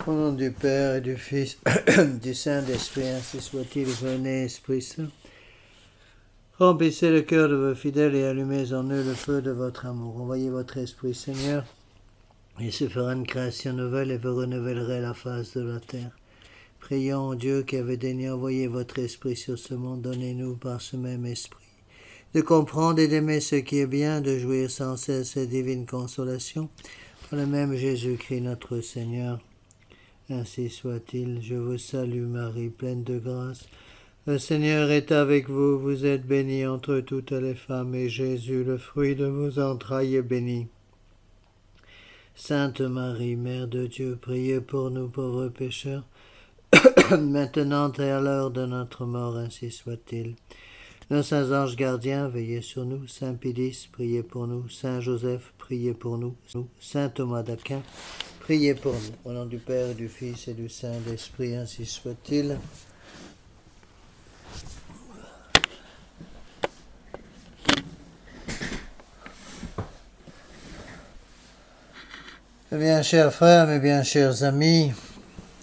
Au nom du Père et du Fils, du Saint-Esprit, ainsi soit-il. Venez, Esprit Saint. Remplissez le cœur de vos fidèles et allumez en eux le feu de votre amour. Envoyez votre Esprit, Seigneur. Il se fera une création nouvelle et vous renouvellerez la face de la terre. Prions Dieu qui avait daigné envoyer votre Esprit sur ce monde. Donnez-nous par ce même Esprit de comprendre et d'aimer ce qui est bien, de jouir sans cesse ces divines consolations. Par le même Jésus-Christ notre Seigneur. Ainsi soit-il. Je vous salue Marie, pleine de grâce. Le Seigneur est avec vous. Vous êtes bénie entre toutes les femmes, et Jésus, le fruit de vos entrailles, est béni. Sainte Marie, Mère de Dieu, priez pour nous pauvres pécheurs, maintenant et à l'heure de notre mort, ainsi soit-il. Nos saints anges gardiens, veillez sur nous. Saint Pédis, priez pour nous. Saint Joseph, priez pour nous. Saint Thomas d'Aquin, priez pour nous. Au nom du Père, du Fils et du Saint-Esprit, ainsi soit-il. Eh bien, chers frères, mes bien chers amis,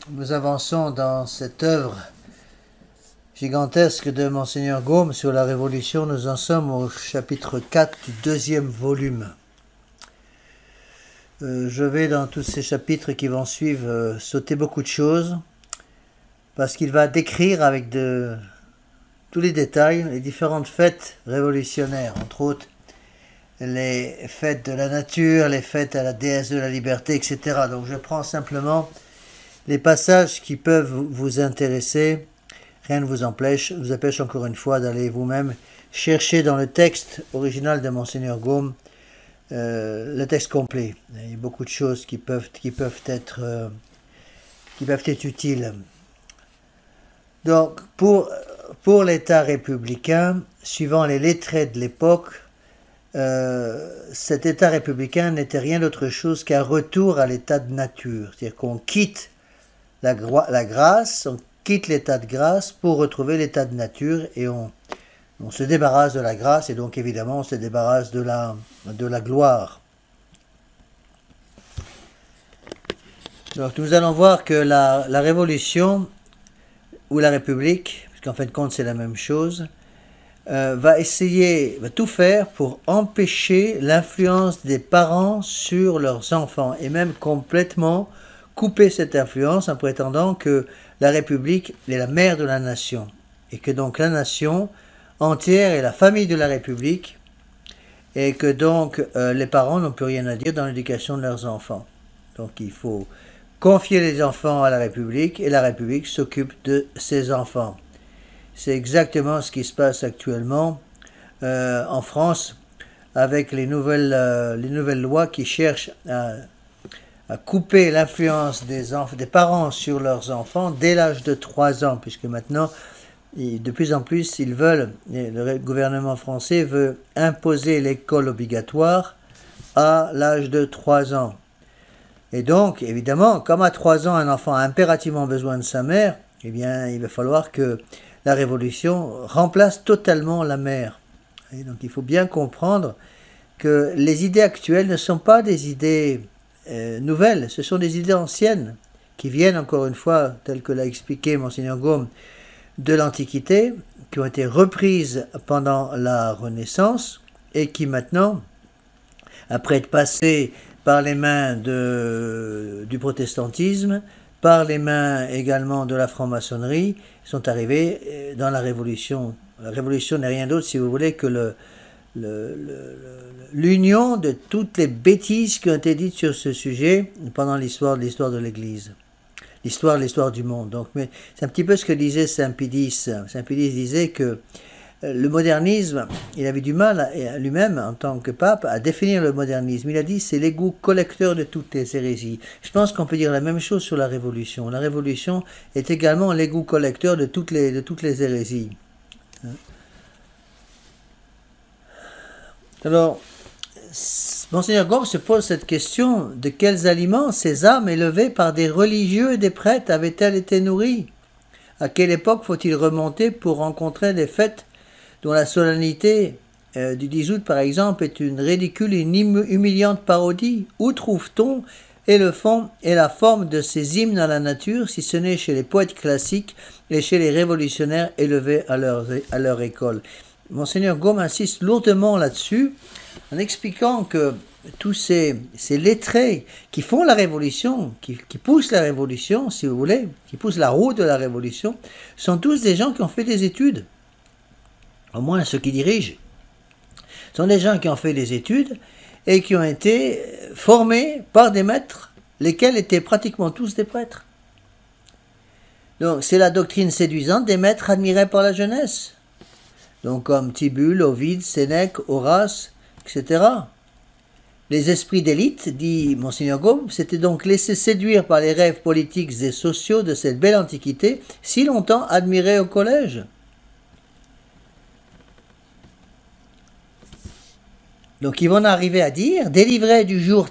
nous avançons dans cette œuvre gigantesque de Monseigneur Gaume sur la Révolution. Nous en sommes au chapitre 4 du deuxième volume. Je vais dans tous ces chapitres qui vont suivre sauter beaucoup de choses, parce qu'il va décrire avec tous les détails les différentes fêtes révolutionnaires, entre autres les fêtes de la nature, les fêtes à la déesse de la liberté, etc. Donc je prends simplement les passages qui peuvent vous intéresser. Rien ne vous empêche encore une fois d'aller vous-même chercher dans le texte original de Monseigneur Gaume le texte complet. Il y a beaucoup de choses qui peuvent être utiles. Donc pour l'État républicain, suivant les lettrés de l'époque, cet État républicain n'était rien d'autre chose qu'un retour à l'état de nature. C'est-à-dire qu'on quitte la grâce, on quitte l'état de grâce pour retrouver l'état de nature, et on se débarrasse de la grâce, et donc évidemment on se débarrasse de la gloire. Donc nous allons voir que la Révolution, ou la République, parce qu'en fin de compte c'est la même chose, va tout faire pour empêcher l'influence des parents sur leurs enfants, et même complètement couper cette influence en prétendant que la République est la mère de la nation, et que donc la nation entière est la famille de la République, et que donc les parents n'ont plus rien à dire dans l'éducation de leurs enfants. Donc il faut confier les enfants à la République, et la République s'occupe de ses enfants. C'est exactement ce qui se passe actuellement en France, avec les nouvelles lois qui cherchent à couper l'influence des parents sur leurs enfants dès l'âge de 3 ans, puisque maintenant, de plus en plus, le gouvernement français veut imposer l'école obligatoire à l'âge de 3 ans. Et donc, évidemment, comme à 3 ans, un enfant a impérativement besoin de sa mère, eh bien, il va falloir que la Révolution remplace totalement la mère. Et donc, il faut bien comprendre que les idées actuelles ne sont pas des idées nouvelles, ce sont des idées anciennes qui viennent, encore une fois, telles que l'a expliqué Monseigneur Gaume, de l'Antiquité, qui ont été reprises pendant la Renaissance et qui maintenant, après être passées par les mains du protestantisme, par les mains également de la franc-maçonnerie, sont arrivées dans la Révolution. La Révolution n'est rien d'autre, si vous voulez, que l'union de toutes les bêtises qui ont été dites sur ce sujet pendant l'histoire de l'Église. L'histoire du monde. Donc, mais c'est un petit peu ce que disait Saint Pédis. Saint Pédis disait que le modernisme, il avait du mal lui-même, en tant que pape, à définir le modernisme. Il a dit c'est l'égout collecteur de toutes les hérésies. Je pense qu'on peut dire la même chose sur la Révolution. La Révolution est également l'égout collecteur de toutes les hérésies. Alors, Monseigneur Gaume se pose cette question: de quels aliments ces âmes élevées par des religieux et des prêtres avaient-elles été nourries? À quelle époque faut-il remonter pour rencontrer des fêtes dont la solennité du 10 août, par exemple, est une ridicule et une humiliante parodie? Où trouve-t-on et le fond et la forme de ces hymnes à la nature, si ce n'est chez les poètes classiques et chez les révolutionnaires élevés à leur école. Monseigneur Gaume insiste lourdement là-dessus, en expliquant que tous ces lettrés qui font la révolution, qui poussent la révolution, si vous voulez, qui poussent la roue de la révolution, sont tous des gens qui ont fait des études. Au moins ceux qui dirigent. Ce sont des gens qui ont fait des études et qui ont été formés par des maîtres, lesquels étaient pratiquement tous des prêtres. Donc c'est la doctrine séduisante des maîtres admirés par la jeunesse. Donc comme Tibulle, Ovide, Sénèque, Horace, etc. Les esprits d'élite, dit Monseigneur Gaume, s'étaient donc laissés séduire par les rêves politiques et sociaux de cette belle antiquité, si longtemps admirée au collège. Donc ils vont arriver à dire, délivré du joug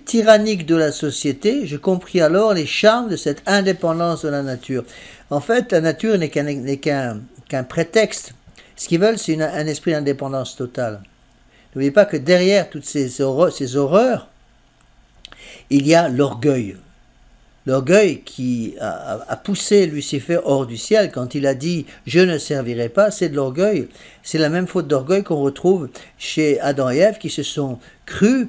tyrannique de la société, je compris alors les charmes de cette indépendance de la nature. En fait, la nature n'est qu'un prétexte. Ce qu'ils veulent, c'est un esprit d'indépendance totale. N'oubliez pas que derrière toutes ces horreurs, il y a l'orgueil. L'orgueil qui a poussé Lucifer hors du ciel quand il a dit « je ne servirai pas », c'est de l'orgueil. C'est la même faute d'orgueil qu'on retrouve chez Adam et Ève qui se sont crus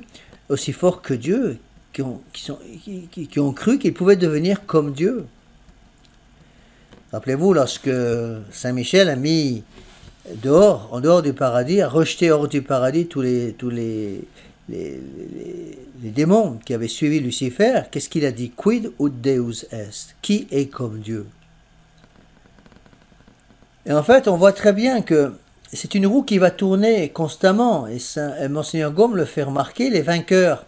aussi forts que Dieu, qui ont cru qu'ils pouvaient devenir comme Dieu. Rappelez-vous, lorsque Saint Michel a mis en dehors du paradis, a rejeté hors du paradis tous les démons qui avaient suivi Lucifer, qu'est-ce qu'il a dit? Quid ut Deus est? Qui est comme Dieu? Et en fait, on voit très bien que c'est une roue qui va tourner constamment, et Monseigneur Gaume le fait remarquer, les vainqueurs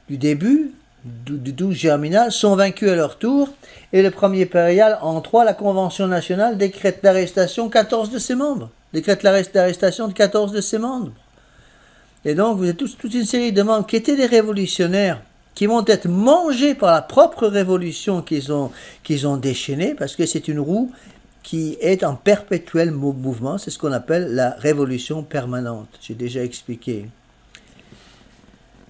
du début, du 12 germinal, sont vaincus à leur tour, et le premier périal, en 3, la Convention nationale décrète l'arrestation de 14 de ses membres. Décrète l'arrestation de 14 de ses membres. Et donc, vous avez toute une série de membres qui étaient des révolutionnaires, qui vont être mangés par la propre révolution qu'ils ont déchaînée, parce que c'est une roue qui est en perpétuel mouvement. C'est ce qu'on appelle la révolution permanente. J'ai déjà expliqué.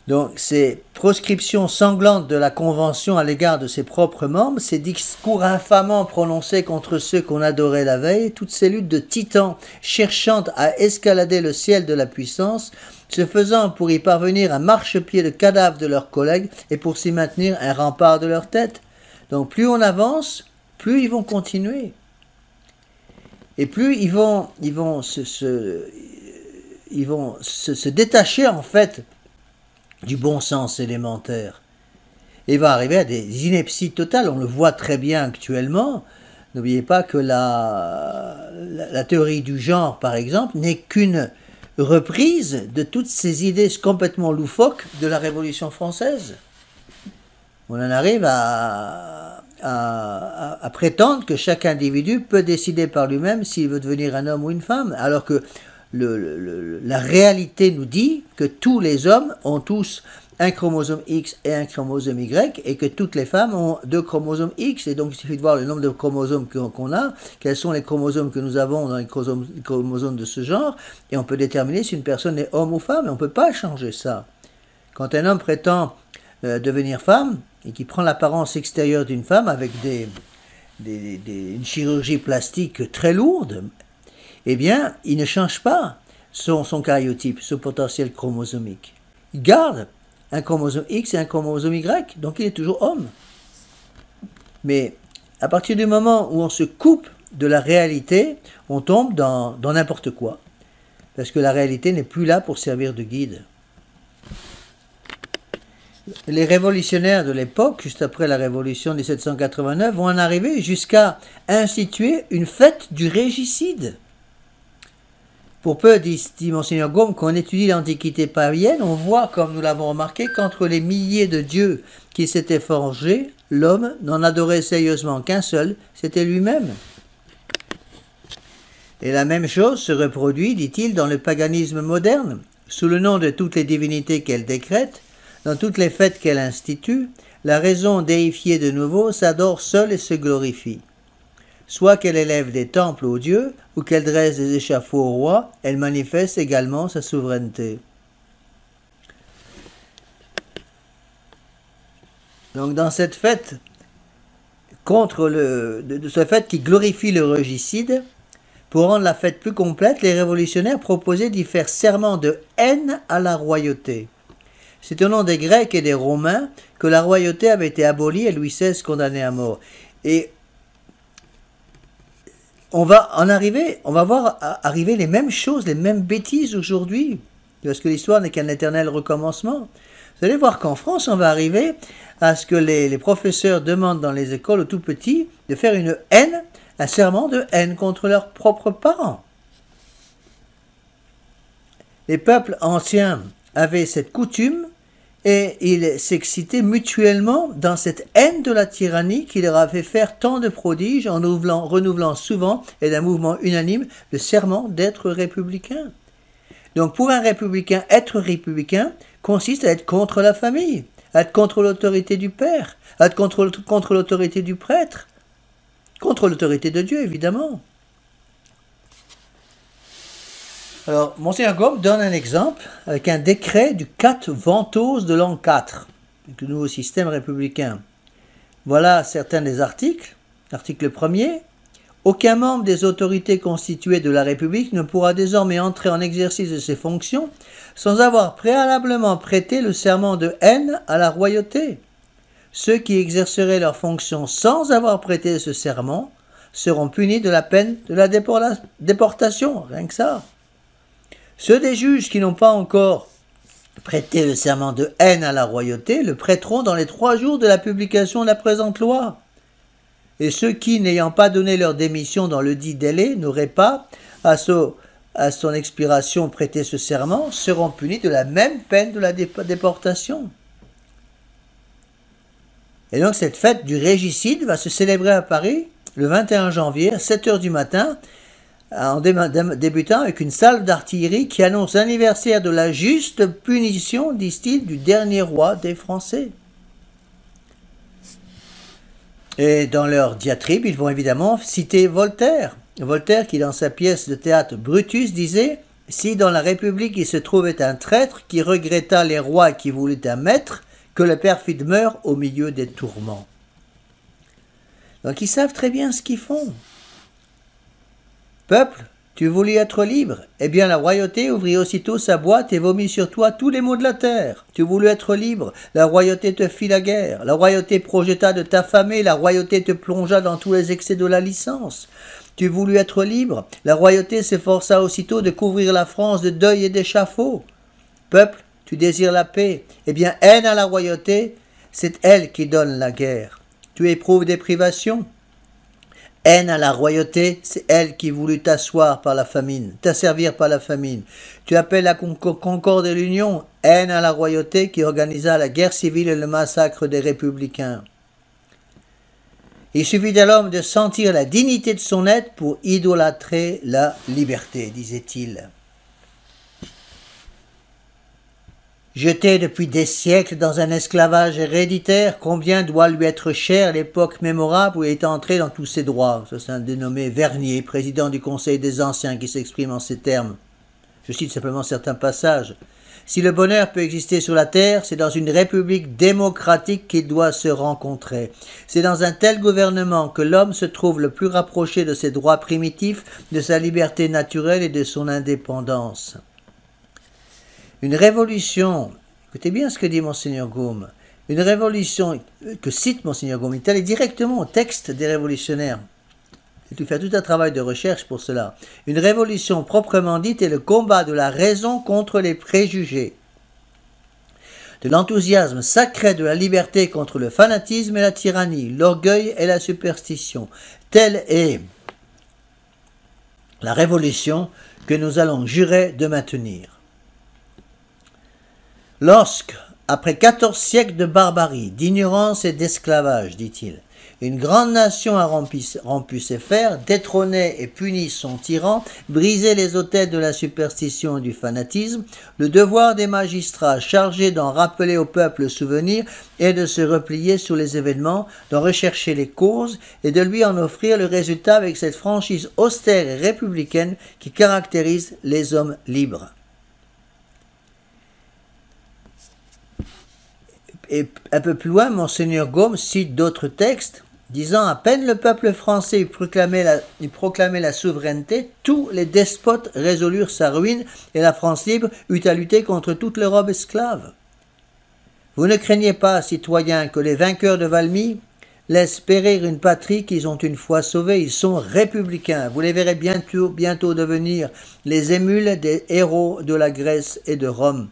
Donc, ces proscriptions sanglantes de la Convention à l'égard de ses propres membres, ces discours infamants prononcés contre ceux qu'on adorait la veille, toutes ces luttes de titans cherchant à escalader le ciel de la puissance, se faisant pour y parvenir un marchepied de cadavres de leurs collègues et pour s'y maintenir un rempart de leur tête. Donc, plus on avance, plus ils vont continuer. Et plus ils vont se détacher, en fait, du bon sens élémentaire. Et il va arriver à des inepties totales, on le voit très bien actuellement. N'oubliez pas que la théorie du genre, par exemple, n'est qu'une reprise de toutes ces idées complètement loufoques de la Révolution française. On en arrive à prétendre que chaque individu peut décider par lui-même s'il veut devenir un homme ou une femme, alors que la réalité nous dit que tous les hommes ont tous un chromosome X et un chromosome Y, et que toutes les femmes ont 2 chromosomes X, et donc il suffit de voir le nombre de chromosomes qu'on a, quels sont les chromosomes que nous avons dans les chromosomes de ce genre, et on peut déterminer si une personne est homme ou femme, et on ne peut pas changer ça. Quand un homme prétend devenir femme, et qui prend l'apparence extérieure d'une femme avec une chirurgie plastique très lourde, eh bien, il ne change pas son karyotype, son potentiel chromosomique. Il garde un chromosome X et un chromosome Y, donc il est toujours homme. Mais à partir du moment où on se coupe de la réalité, on tombe dans n'importe quoi. Parce que la réalité n'est plus là pour servir de guide. Les révolutionnaires de l'époque, juste après la révolution de 1789, vont en arriver jusqu'à instituer une fête du régicide. Pour peu, dit Monseigneur Gaume, qu'on étudie l'Antiquité païenne, on voit, comme nous l'avons remarqué, qu'entre les milliers de dieux qui s'étaient forgés, l'homme n'en adorait sérieusement qu'un seul, c'était lui-même. Et la même chose se reproduit, dit-il, dans le paganisme moderne. Sous le nom de toutes les divinités qu'elle décrète, dans toutes les fêtes qu'elle institue, la raison déifiée de nouveau s'adore seule et se glorifie. Soit qu'elle élève des temples aux dieux, ou qu'elle dresse des échafauds aux rois, elle manifeste également sa souveraineté. Donc dans cette fête, contre de ce fait qui glorifie le régicide, pour rendre la fête plus complète, les révolutionnaires proposaient d'y faire serment de haine à la royauté. C'est au nom des Grecs et des Romains que la royauté avait été abolie et Louis XVI condamné à mort. Et on va voir arriver les mêmes choses, les mêmes bêtises aujourd'hui, parce que l'histoire n'est qu'un éternel recommencement. Vous allez voir qu'en France, on va arriver à ce que les professeurs demandent dans les écoles aux tout petits de faire un serment de haine contre leurs propres parents. Les peuples anciens avaient cette coutume et ils s'excitaient mutuellement dans cette haine de la tyrannie qui leur avait fait tant de prodiges en renouvelant souvent et d'un mouvement unanime le serment d'être républicain. Donc pour un républicain, être républicain consiste à être contre la famille, à être contre l'autorité du père, à être contre l'autorité du prêtre, contre l'autorité de Dieu évidemment. Alors, Monseigneur Gaume donne un exemple avec un décret du 4 Ventose de l'an 4, du nouveau système républicain. Voilà certains des articles. Article 1er. Aucun membre des autorités constituées de la République ne pourra désormais entrer en exercice de ses fonctions sans avoir préalablement prêté le serment de haine à la royauté. Ceux qui exerceraient leurs fonctions sans avoir prêté ce serment seront punis de la peine de la déportation, rien que ça. Ceux des juges qui n'ont pas encore prêté le serment de haine à la royauté le prêteront dans les 3 jours de la publication de la présente loi. Et ceux qui, n'ayant pas donné leur démission dans le dit délai, n'auraient pas, à son expiration, prêté ce serment, seront punis de la même peine de la déportation. Et donc cette fête du régicide va se célébrer à Paris le 21 janvier à 7 h du matin, en débutant avec une salve d'artillerie qui annonce l'anniversaire de la juste punition, disent-ils, du dernier roi des Français. Et dans leur diatribe, ils vont évidemment citer Voltaire. Voltaire qui, dans sa pièce de théâtre Brutus, disait « Si dans la République il se trouvait un traître qui regretta les rois et qui voulut un maître, que le perfide meure au milieu des tourments. » Donc ils savent très bien ce qu'ils font. Peuple, tu voulus être libre, eh bien la royauté ouvrit aussitôt sa boîte et vomit sur toi tous les maux de la terre. Tu voulus être libre, la royauté te fit la guerre, la royauté projeta de t'affamer, la royauté te plongea dans tous les excès de la licence. Tu voulus être libre, la royauté s'efforça aussitôt de couvrir la France de deuil et d'échafaud. Peuple, tu désires la paix, eh bien haine à la royauté, c'est elle qui donne la guerre. Tu éprouves des privations. Haine à la royauté, c'est elle qui voulut t'asseoir par la famine, t'asservir par la famine. Tu appelles la concorde et l'union, haine à la royauté qui organisa la guerre civile et le massacre des républicains. Il suffit à l'homme de sentir la dignité de son être pour idolâtrer la liberté, disait-il. Jeté depuis des siècles dans un esclavage héréditaire, combien doit lui être chère l'époque mémorable où il est entré dans tous ses droits. Ça, c'est un dénommé Vernier, président du Conseil des Anciens, qui s'exprime en ces termes. Je cite simplement certains passages. Si le bonheur peut exister sur la terre, c'est dans une république démocratique qu'il doit se rencontrer. C'est dans un tel gouvernement que l'homme se trouve le plus rapproché de ses droits primitifs, de sa liberté naturelle et de son indépendance. Une révolution, écoutez bien ce que dit Monseigneur Gaume, une révolution que cite Monseigneur Gaume, il est allé directement au texte des révolutionnaires. Il fait tout un travail de recherche pour cela. Une révolution proprement dite est le combat de la raison contre les préjugés, de l'enthousiasme sacré de la liberté contre le fanatisme et la tyrannie, l'orgueil et la superstition. Telle est la révolution que nous allons jurer de maintenir. Lorsque, après 14 siècles de barbarie, d'ignorance et d'esclavage, dit-il, une grande nation a rompu ses fers, détrôné et puni son tyran, brisé les autels de la superstition et du fanatisme, le devoir des magistrats chargés d'en rappeler au peuple le souvenir est de se replier sur les événements, d'en rechercher les causes et de lui en offrir le résultat avec cette franchise austère et républicaine qui caractérise les hommes libres. Et un peu plus loin, Monseigneur Gaume cite d'autres textes disant à peine le peuple français eut proclamé la souveraineté, tous les despotes résolurent sa ruine et la France libre eut à lutter contre toute l'Europe esclave. Vous ne craignez pas, citoyens, que les vainqueurs de Valmy laissent périr une patrie qu'ils ont une fois sauvée. Ils sont républicains. Vous les verrez bientôt devenir les émules des héros de la Grèce et de Rome.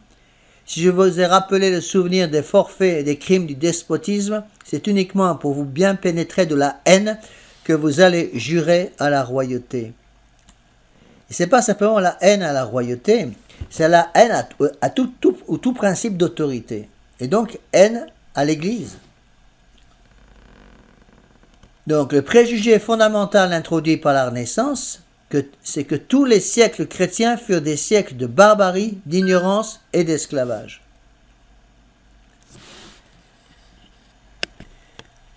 Si je vous ai rappelé le souvenir des forfaits et des crimes du despotisme, c'est uniquement pour vous bien pénétrer de la haine que vous allez jurer à la royauté. Et ce n'est pas simplement la haine à la royauté, c'est la haine à tout principe d'autorité. Et donc haine à l'Église. Donc le préjugé fondamental introduit par la Renaissance, c'est que tous les siècles chrétiens furent des siècles de barbarie, d'ignorance et d'esclavage.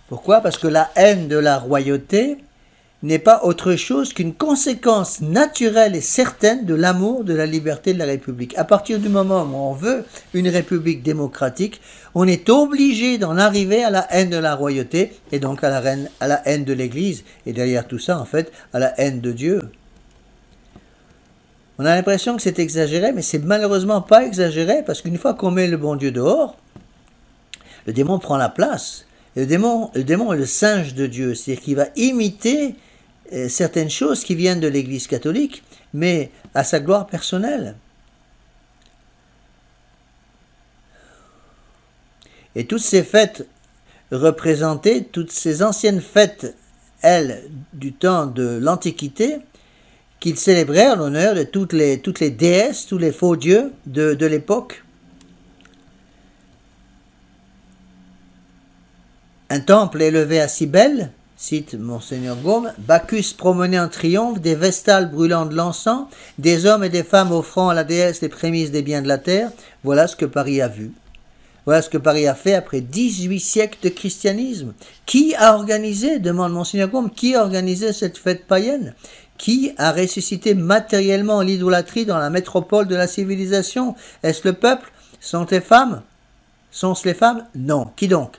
Pourquoi? Parce que la haine de la royauté n'est pas autre chose qu'une conséquence naturelle et certaine de l'amour de la liberté de la République. À partir du moment où on veut une République démocratique, on est obligé d'en arriver à la haine de la royauté et donc à la haine de l'Église et derrière tout ça, en fait, à la haine de Dieu. On a l'impression que c'est exagéré, mais c'est malheureusement pas exagéré parce qu'une fois qu'on met le bon Dieu dehors, le démon prend la place. Et le démon est le singe de Dieu, c'est-à-dire qu'il va imiter certaines choses qui viennent de l'Église catholique, mais à sa gloire personnelle. Et toutes ces fêtes représentées, toutes ces anciennes fêtes, elles, du temps de l'Antiquité, qu'ils célébraient en l'honneur de toutes les déesses, tous les faux dieux de l'époque. Un temple élevé à Cybèle, cite Monseigneur Gaume, Bacchus promené en triomphe, des vestales brûlant de l'encens, des hommes et des femmes offrant à la déesse les prémices des biens de la terre, voilà ce que Paris a vu. Voilà ce que Paris a fait après 18 siècles de christianisme. Qui a organisé, demande Monseigneur Gaume, qui a organisé cette fête païenne? Qui a ressuscité matériellement l'idolâtrie dans la métropole de la civilisation? Est-ce le peuple? Sont-ce les femmes? Sont-ce les femmes? Non. Qui donc?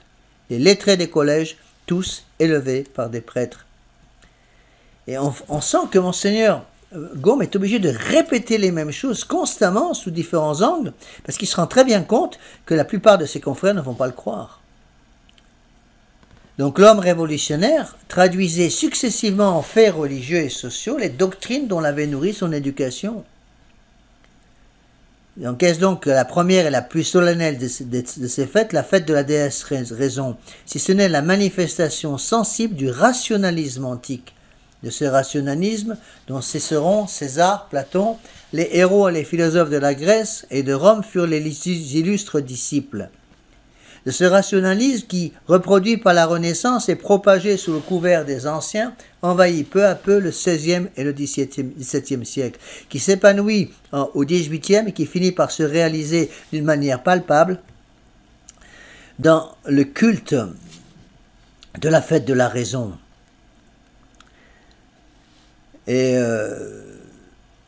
Les lettrés des collèges, tous élevés par des prêtres. Et on sent que Monseigneur Gaume est obligé de répéter les mêmes choses constamment sous différents angles, parce qu'il se rend très bien compte que la plupart de ses confrères ne vont pas le croire. Donc l'homme révolutionnaire traduisait successivement en faits religieux et sociaux les doctrines dont l'avait nourri son éducation. Donc est-ce donc la première et la plus solennelle de ces fêtes, la fête de la déesse raison, si ce n'est la manifestation sensible du rationalisme antique, de ce rationalisme dont Cicéron, César, Platon, les héros et les philosophes de la Grèce et de Rome furent les illustres disciples. De ce rationalisme qui, reproduit par la Renaissance et propagé sous le couvert des anciens, envahit peu à peu le XVIe et le XVIIe siècle, qui s'épanouit au XVIIIe et qui finit par se réaliser d'une manière palpable dans le culte de la fête de la raison. Et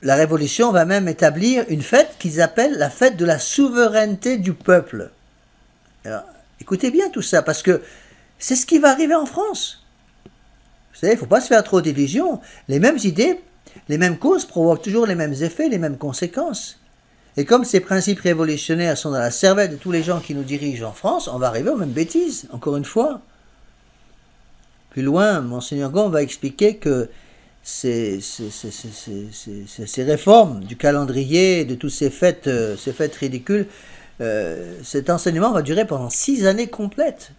la Révolution va même établir une fête qu'ils appellent la fête de la souveraineté du peuple. Alors, écoutez bien tout ça, parce que c'est ce qui va arriver en France. Vous savez, il ne faut pas se faire trop d'illusions. Les mêmes idées, les mêmes causes provoquent toujours les mêmes effets, les mêmes conséquences. Et comme ces principes révolutionnaires sont dans la cervelle de tous les gens qui nous dirigent en France, on va arriver aux mêmes bêtises, encore une fois. Plus loin, Monseigneur Gaume va expliquer que ces réformes du calendrier, de toutes ces fêtes ridicules, cet enseignement va durer pendant 6 années complètes.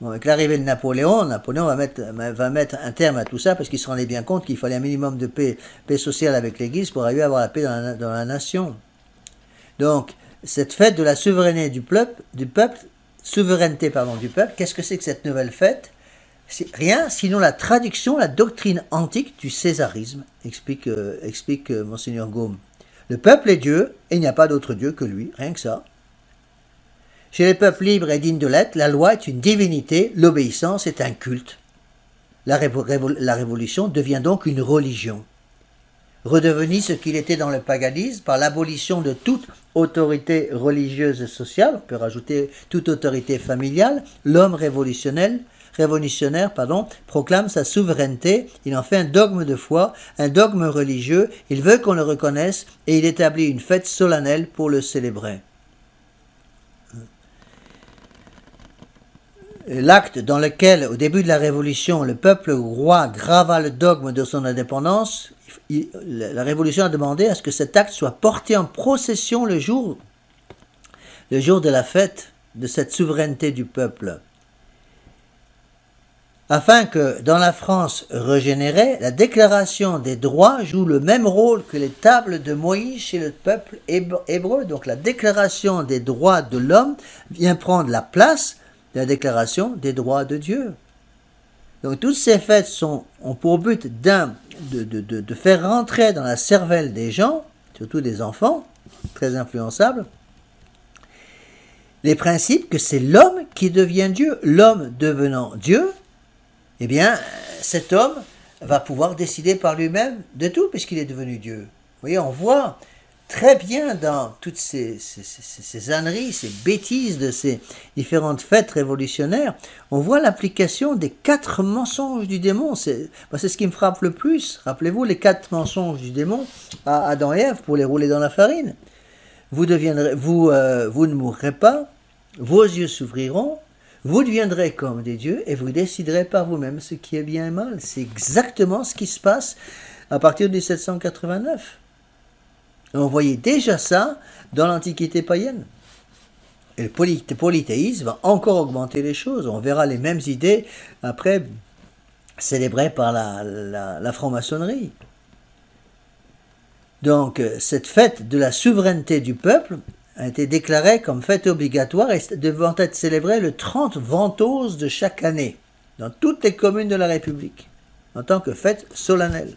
Bon, avec l'arrivée de Napoléon va mettre un terme à tout ça parce qu'il se rendait bien compte qu'il fallait un minimum de paix sociale avec l'Église pour arriver à avoir la paix dans la nation. Donc, cette fête de la souveraineté du peuple, qu'est-ce que c'est que cette nouvelle fête? C'est rien sinon la traduction, la doctrine antique du césarisme, explique Monseigneur Gaume. Le peuple est Dieu, et il n'y a pas d'autre Dieu que lui, rien que ça. Chez les peuples libres et dignes de l'être, la loi est une divinité, l'obéissance est un culte. La révolution devient donc une religion. redevenu ce qu'il était dans le paganisme par l'abolition de toute autorité religieuse et sociale, on peut rajouter toute autorité familiale. L'homme révolutionnaire, proclame sa souveraineté, il en fait un dogme de foi, un dogme religieux, il veut qu'on le reconnaisse et il établit une fête solennelle pour le célébrer. L'acte dans lequel, au début de la Révolution, le peuple roi grava le dogme de son indépendance, la Révolution a demandé à ce que cet acte soit porté en procession le jour de la fête de cette souveraineté du peuple. Afin que, dans la France régénérée, la déclaration des droits joue le même rôle que les tables de Moïse chez le peuple hébreu. Donc la déclaration des droits de l'homme vient prendre la place de la déclaration des droits de Dieu. Donc toutes ces fêtes ont pour but de faire rentrer dans la cervelle des gens, surtout des enfants, très influençables, les principes que c'est l'homme qui devient Dieu. L'homme devenant Dieu, eh bien, cet homme va pouvoir décider par lui-même de tout, puisqu'il est devenu Dieu. Vous voyez, on voit très bien dans toutes ces âneries, ces bêtises de ces différentes fêtes révolutionnaires, on voit l'application des 4 mensonges du démon. C'est ce qui me frappe le plus. Rappelez-vous les 4 mensonges du démon à Adam et Ève pour les rouler dans la farine. Vous ne mourrez pas, vos yeux s'ouvriront, vous deviendrez comme des dieux et vous déciderez par vous-même ce qui est bien et mal. C'est exactement ce qui se passe à partir de 1789. On voyait déjà ça dans l'Antiquité païenne. Et le polythéisme va encore augmenter les choses. On verra les mêmes idées après célébrées par la franc-maçonnerie. Donc cette fête de la souveraineté du peuple a été déclarée comme fête obligatoire et devant être célébrée le 30 Ventose de chaque année dans toutes les communes de la République en tant que fête solennelle.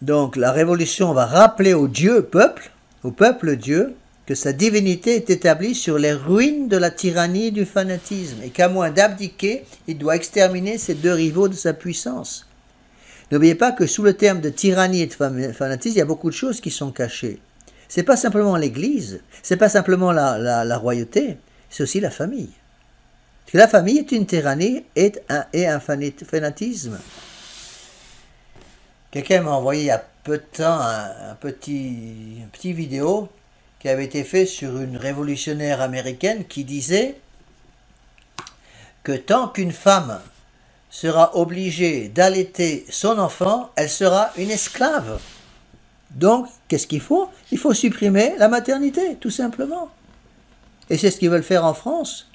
Donc la Révolution va rappeler au peuple Dieu, que sa divinité est établie sur les ruines de la tyrannie et du fanatisme, et qu'à moins d'abdiquer, il doit exterminer ces 2 rivaux de sa puissance. N'oubliez pas que sous le terme de tyrannie et de fanatisme, il y a beaucoup de choses qui sont cachées. Ce n'est pas simplement l'Église, ce n'est pas simplement la royauté, c'est aussi la famille. Parce que la famille est une tyrannie et un fanatisme. Quelqu'un m'a envoyé il y a peu de temps un petit vidéo qui avait été fait sur une révolutionnaire américaine qui disait que tant qu'une femme sera obligée d'allaiter son enfant, elle sera une esclave. Donc, qu'est-ce qu'il faut? Il faut supprimer la maternité, tout simplement. Et c'est ce qu'ils veulent faire en France.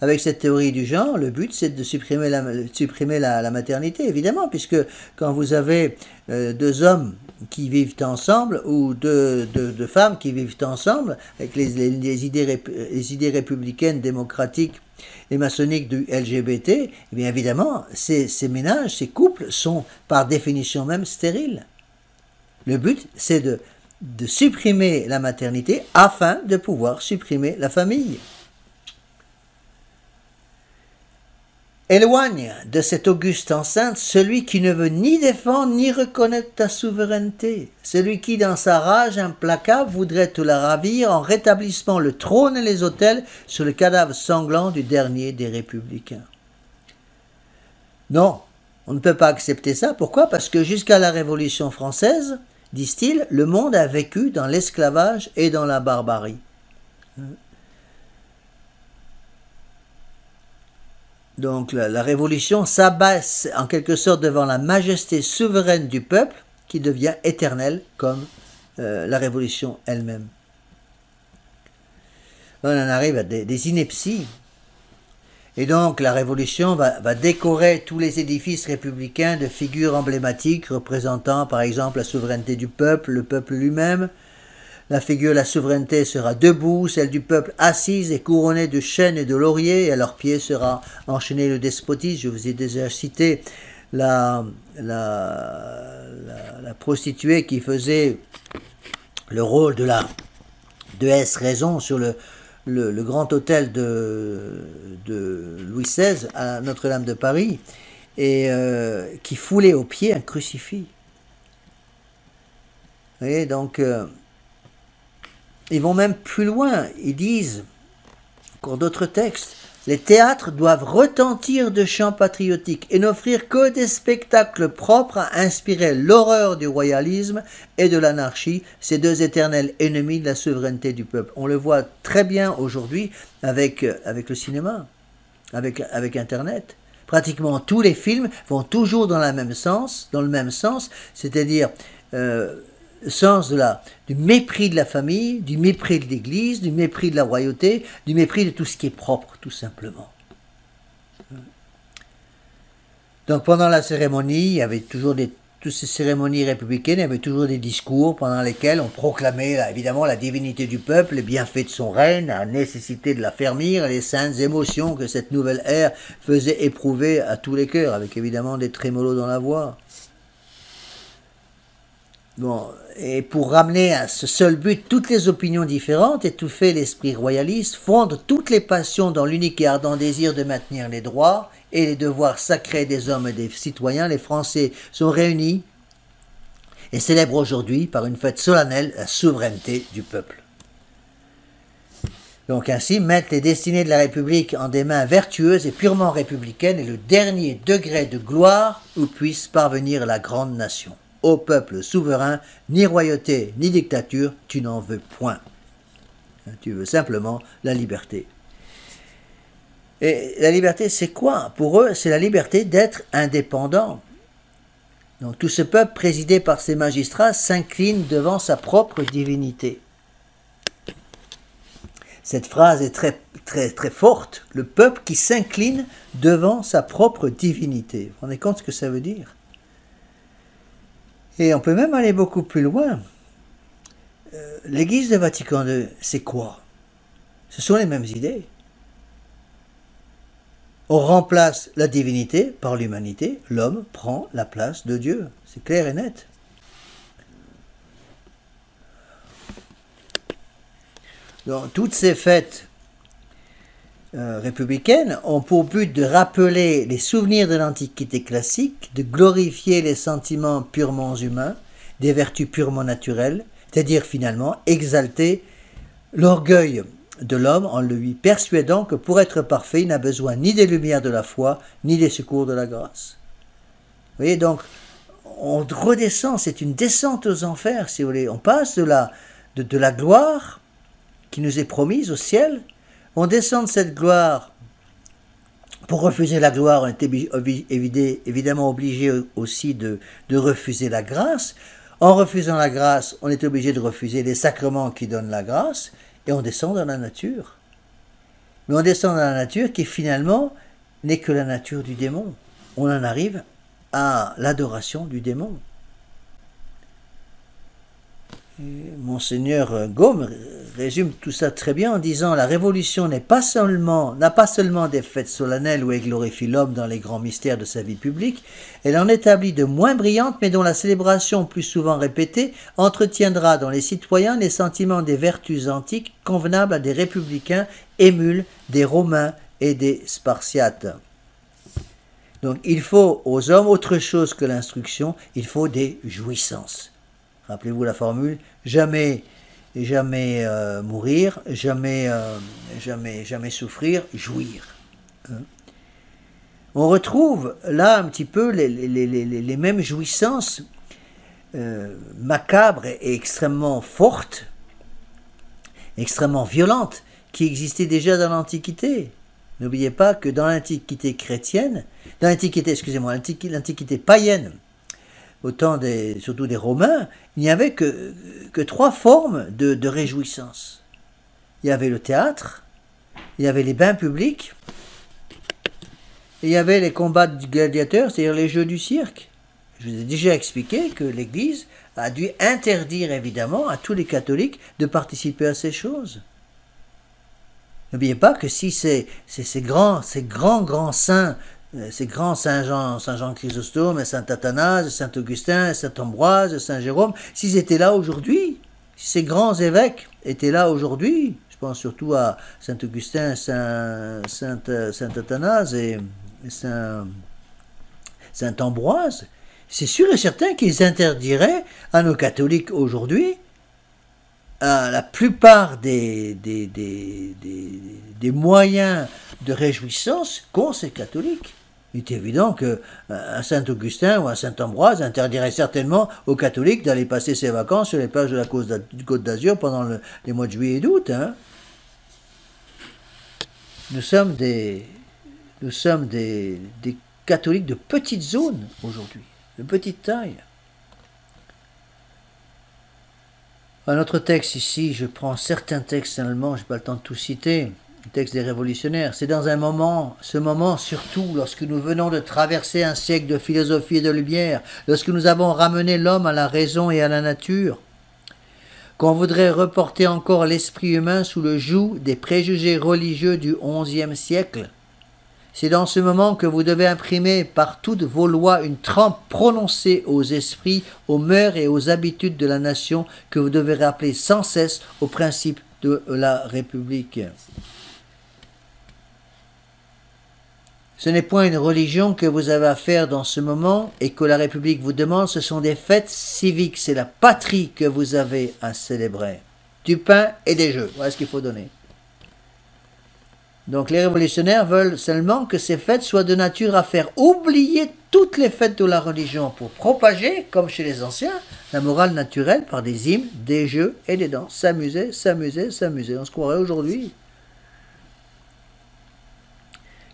Avec cette théorie du genre, le but c'est de supprimer la maternité, évidemment, puisque quand vous avez 2 hommes qui vivent ensemble, ou deux femmes qui vivent ensemble, avec les idées républicaines, démocratiques et maçonniques du LGBT, eh bien évidemment, ces ménages, ces couples sont par définition même stériles. Le but c'est de supprimer la maternité afin de pouvoir supprimer la famille. Éloigne de cette auguste enceinte celui qui ne veut ni défendre ni reconnaître ta souveraineté, celui qui dans sa rage implacable voudrait te la ravir en rétablissant le trône et les autels sur le cadavre sanglant du dernier des républicains. Non, on ne peut pas accepter ça. Pourquoi? Parce que jusqu'à la Révolution française, disent-ils, le monde a vécu dans l'esclavage et dans la barbarie. Donc la Révolution s'abaisse en quelque sorte devant la majesté souveraine du peuple qui devient éternelle comme la Révolution elle-même. On en arrive à des inepties. Et donc la Révolution va décorer tous les édifices républicains de figures emblématiques représentant par exemple la souveraineté du peuple, le peuple lui-même. La figure de la souveraineté sera debout, celle du peuple assise et couronnée de chênes et de lauriers, et à leurs pieds sera enchaîné le despotisme. Je vous ai déjà cité la prostituée qui faisait le rôle de la déesse Raison sur le grand hôtel de Louis XVI à Notre-Dame de Paris. et qui foulaient aux pieds un crucifix. Vous voyez, donc ils vont même plus loin, ils disent, encore d'autres textes, les théâtres doivent retentir de chants patriotiques et n'offrir que des spectacles propres à inspirer l'horreur du royalisme et de l'anarchie, ces deux éternels ennemis de la souveraineté du peuple. On le voit très bien aujourd'hui avec le cinéma, avec Internet. Pratiquement tous les films vont toujours dans le même sens, c'est-à-dire le sens du mépris de la famille, du mépris de l'Église, du mépris de la royauté, du mépris de tout ce qui est propre, tout simplement. Donc pendant la cérémonie, il y avait toujours toutes ces cérémonies républicaines, il y avait toujours des discours pendant lesquels on proclamait évidemment la divinité du peuple, les bienfaits de son règne, la nécessité de l'affermir, les saintes émotions que cette nouvelle ère faisait éprouver à tous les cœurs, avec évidemment des trémolos dans la voix. Bon, et pour ramener à ce seul but toutes les opinions différentes, étouffer l'esprit royaliste, fondre toutes les passions dans l'unique et ardent désir de maintenir les droits et les devoirs sacrés des hommes et des citoyens, les Français sont réunis et célèbrent aujourd'hui par une fête solennelle la souveraineté du peuple. Donc ainsi, mettre les destinées de la République en des mains vertueuses et purement républicaines est le dernier degré de gloire où puisse parvenir la grande nation. Ô peuple souverain, ni royauté, ni dictature, tu n'en veux point. Tu veux simplement la liberté. Et la liberté, c'est quoi? Pour eux, c'est la liberté d'être indépendant. Donc tout ce peuple, présidé par ses magistrats, s'incline devant sa propre divinité. Cette phrase est très, très, très forte. Le peuple qui s'incline devant sa propre divinité. Vous vous rendez compte ce que ça veut dire? Et on peut même aller beaucoup plus loin. L'Église de Vatican II, c'est quoi? Ce sont les mêmes idées. On remplace la divinité par l'humanité. L'homme prend la place de Dieu. C'est clair et net. Donc, toutes ces fêtes républicaines ont pour but de rappeler les souvenirs de l'Antiquité classique, de glorifier les sentiments purement humains, des vertus purement naturelles, c'est-à-dire finalement exalter l'orgueil de l'homme en lui persuadant que pour être parfait, il n'a besoin ni des lumières de la foi, ni des secours de la grâce. Vous voyez, donc, on redescend, c'est une descente aux enfers, si vous voulez. On passe de la gloire qui nous est promise au ciel. On descend de cette gloire. Pour refuser la gloire, on est évidemment obligé aussi de refuser la grâce. En refusant la grâce, on est obligé de refuser les sacrements qui donnent la grâce, et on descend dans la nature. Mais on descend dans la nature qui finalement n'est que la nature du démon. On en arrive à l'adoration du démon. Monseigneur Gaume résume tout ça très bien en disant: la révolution n'a pas seulement des fêtes solennelles où elle glorifie l'homme dans les grands mystères de sa vie publique, elle en établit de moins brillantes, mais dont la célébration plus souvent répétée entretiendra dans les citoyens les sentiments des vertus antiques convenables à des républicains émules des Romains et des Spartiates. Donc il faut aux hommes autre chose que l'instruction, il faut des jouissances. Rappelez-vous la formule, jamais mourir, jamais souffrir, jouir. On retrouve là un petit peu les mêmes jouissances macabres et extrêmement fortes, extrêmement violentes, qui existaient déjà dans l'Antiquité. N'oubliez pas que dans l'Antiquité chrétienne, l'Antiquité païenne, surtout des Romains, il n'y avait que trois formes de réjouissance. Il y avait le théâtre, il y avait les bains publics, et il y avait les combats de gladiateurs, c'est-à-dire les jeux du cirque. Je vous ai déjà expliqué que l'Église a dû interdire évidemment à tous les catholiques de participer à ces choses. N'oubliez pas que si ces grands saints, ces grands Saint Jean Chrysostome, Saint Athanase, Saint Augustin, Saint Ambroise, Saint Jérôme, s'ils étaient là aujourd'hui, si ces grands évêques étaient là aujourd'hui, je pense surtout à Saint Augustin, Saint Athanase et Saint saint Ambroise, c'est sûr et certain qu'ils interdiraient à nos catholiques aujourd'hui la plupart des moyens de réjouissance qu'ont ces catholiques. Il est évident qu'un saint Augustin ou un saint Ambroise interdirait certainement aux catholiques d'aller passer ses vacances sur les plages de la Côte d'Azur pendant les mois de juillet et d'août. Hein. Nous sommes des catholiques de petite zone aujourd'hui, de petite taille. Un autre texte ici, je prends certains textes allemands, je n'ai pas le temps de tout citer, le texte des révolutionnaires. C'est dans ce moment surtout, lorsque nous venons de traverser un siècle de philosophie et de lumière, lorsque nous avons ramené l'homme à la raison et à la nature, qu'on voudrait reporter encore l'esprit humain sous le joug des préjugés religieux du XIe siècle. C'est dans ce moment que vous devez imprimer par toutes vos lois une trempe prononcée aux esprits, aux mœurs et aux habitudes de la nation que vous devez rappeler sans cesse aux principes de la République. Ce n'est point une religion que vous avez à faire dans ce moment et que la République vous demande, ce sont des fêtes civiques, c'est la patrie que vous avez à célébrer. Du pain et des jeux, voilà ce qu'il faut donner. Donc les révolutionnaires veulent seulement que ces fêtes soient de nature à faire oublier toutes les fêtes de la religion pour propager, comme chez les anciens, la morale naturelle par des hymnes, des jeux et des danses. S'amuser, s'amuser, s'amuser. On se croirait aujourd'hui.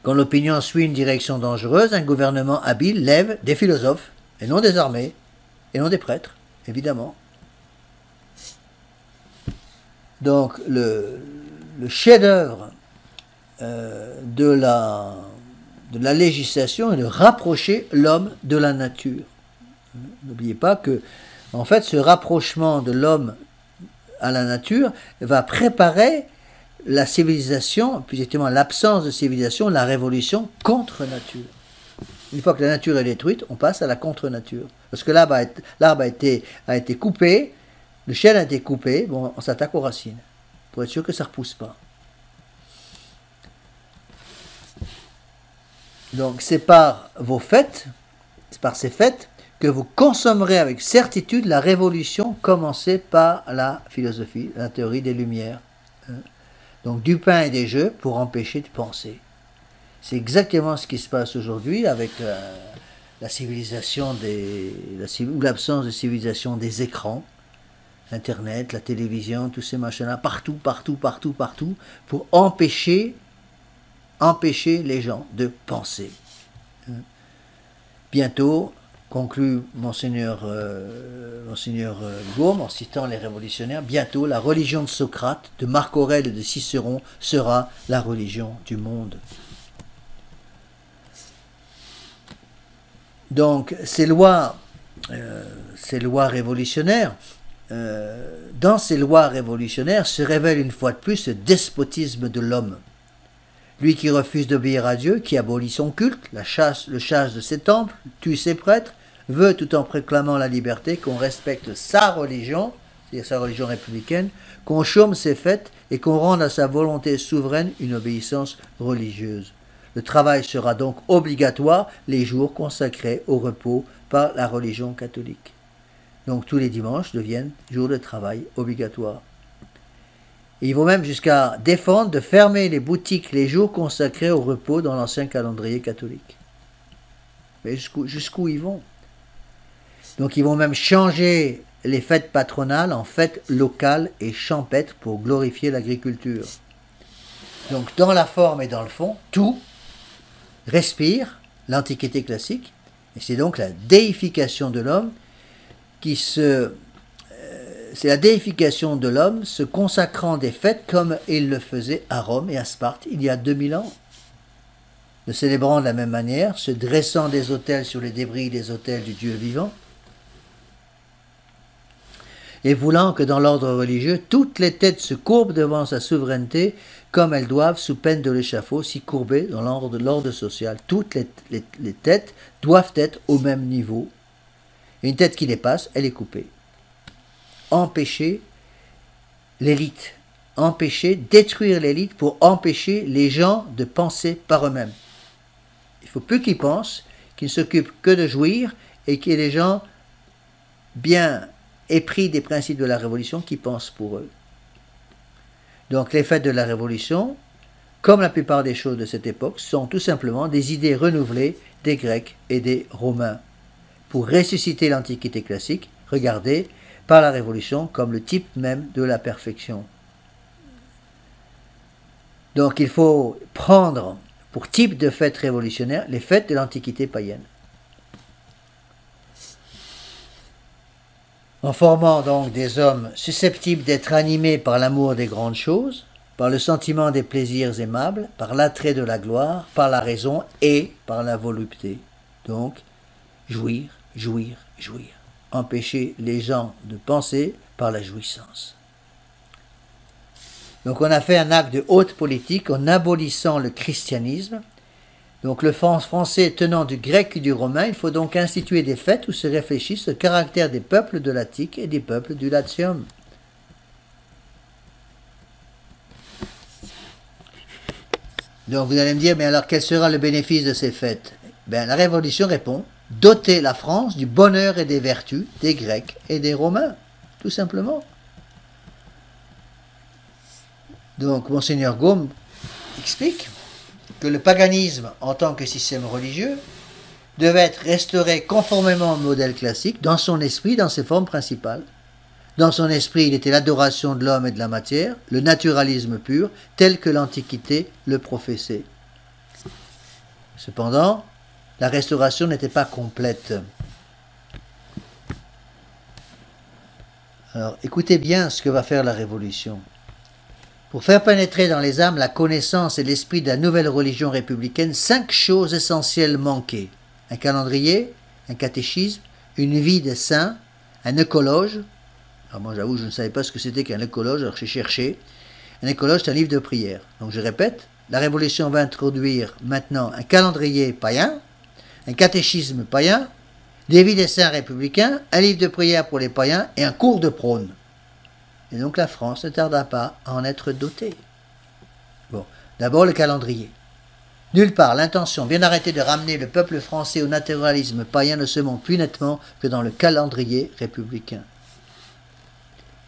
Quand l'opinion suit une direction dangereuse, un gouvernement habile lève des philosophes, et non des armées, et non des prêtres, évidemment. Donc le chef-d'œuvre de la législation est de rapprocher l'homme de la nature. N'oubliez pas que, en fait, ce rapprochement de l'homme à la nature va préparer la civilisation, plus exactement l'absence de civilisation, la révolution contre nature. Une fois que la nature est détruite, on passe à la contre-nature. Parce que l'arbre a été coupé, le chêne a été coupé, bon, on s'attaque aux racines, pour être sûr que ça ne repousse pas. Donc c'est par vos fêtes, c'est par ces fêtes que vous consommerez avec certitude la révolution commencée par la philosophie, la théorie des Lumières. Donc du pain et des jeux pour empêcher de penser. C'est exactement ce qui se passe aujourd'hui avec la civilisation ou l'absence de civilisation des écrans, Internet, la télévision, tous ces machins-là, partout, pour empêcher les gens de penser. Bientôt, conclut Monseigneur Gaume en citant les révolutionnaires, bientôt la religion de Socrate, de Marc Aurèle et de Cicéron sera la religion du monde. Donc ces lois révolutionnaires, dans ces lois révolutionnaires se révèle une fois de plus le despotisme de l'homme. Lui qui refuse d'obéir à Dieu, qui abolit son culte, le chasse de ses temples, tue ses prêtres, veut tout en proclamant la liberté qu'on respecte sa religion, c'est-à-dire sa religion républicaine, qu'on chôme ses fêtes et qu'on rende à sa volonté souveraine une obéissance religieuse. Le travail sera donc obligatoire les jours consacrés au repos par la religion catholique. Donc tous les dimanches deviennent jours de travail obligatoires. Et ils vont même jusqu'à défendre de fermer les boutiques les jours consacrés au repos dans l'ancien calendrier catholique. Mais jusqu'où ils vont? Donc ils vont même changer les fêtes patronales en fêtes locales et champêtres pour glorifier l'agriculture. Donc dans la forme et dans le fond, tout respire l'Antiquité classique, et c'est donc la déification de l'homme c'est la déification de l'homme se consacrant des fêtes comme il le faisait à Rome et à Sparte il y a 2000 ans. Le célébrant de la même manière, se dressant des autels sur les débris des autels du Dieu vivant, et voulant que dans l'ordre religieux, toutes les têtes se courbent devant sa souveraineté comme elles doivent sous peine de l'échafaud, s'y courber dans l'ordre social. Toutes les têtes doivent être au même niveau. Et une tête qui dépasse, elle est coupée. Empêcher l'élite, détruire l'élite pour empêcher les gens de penser par eux-mêmes. Il ne faut plus qu'ils pensent, qui ne s'occupent que de jouir et qui est des gens bien épris des principes de la Révolution qui pensent pour eux. Donc les fêtes de la Révolution, comme la plupart des choses de cette époque, sont tout simplement des idées renouvelées des Grecs et des Romains pour ressusciter l'Antiquité classique, regardée par la Révolution comme le type même de la perfection. Donc il faut prendre pour type de fête révolutionnaire les fêtes de l'Antiquité païenne. En formant donc des hommes susceptibles d'être animés par l'amour des grandes choses, par le sentiment des plaisirs aimables, par l'attrait de la gloire, par la raison et par la volupté. Donc, jouir, jouir, jouir. Empêcher les gens de penser par la jouissance. Donc on a fait un acte de haute politique en abolissant le christianisme. Donc le français tenant du grec et du romain, il faut donc instituer des fêtes où se réfléchissent le caractère des peuples de l'Attique et des peuples du Latium. Donc vous allez me dire, mais alors quel sera le bénéfice de ces fêtes? La Révolution répond, doter la France du bonheur et des vertus des Grecs et des Romains, tout simplement. Donc Monseigneur Gaume explique que le paganisme en tant que système religieux devait être restauré conformément au modèle classique dans son esprit, dans ses formes principales. Dans son esprit, il était l'adoration de l'homme et de la matière, le naturalisme pur, tel que l'Antiquité le professait. Cependant, la restauration n'était pas complète. Alors, écoutez bien ce que va faire la Révolution. Pour faire pénétrer dans les âmes la connaissance et l'esprit de la nouvelle religion républicaine, 5 choses essentielles manquaient. Un calendrier, un catéchisme, une vie de saint, un écologe. Alors moi j'avoue, je ne savais pas ce que c'était qu'un écologe, alors j'ai cherché. Un écologe, c'est un livre de prière. Donc je répète, la Révolution va introduire maintenant un calendrier païen, un catéchisme païen, des vies des saints républicains, un livre de prière pour les païens et un cours de prône. Et donc la France ne tarda pas à en être dotée. Bon, d'abord le calendrier. Nulle part, l'intention bien arrêtée de ramener le peuple français au naturalisme païen ne se montre plus nettement que dans le calendrier républicain.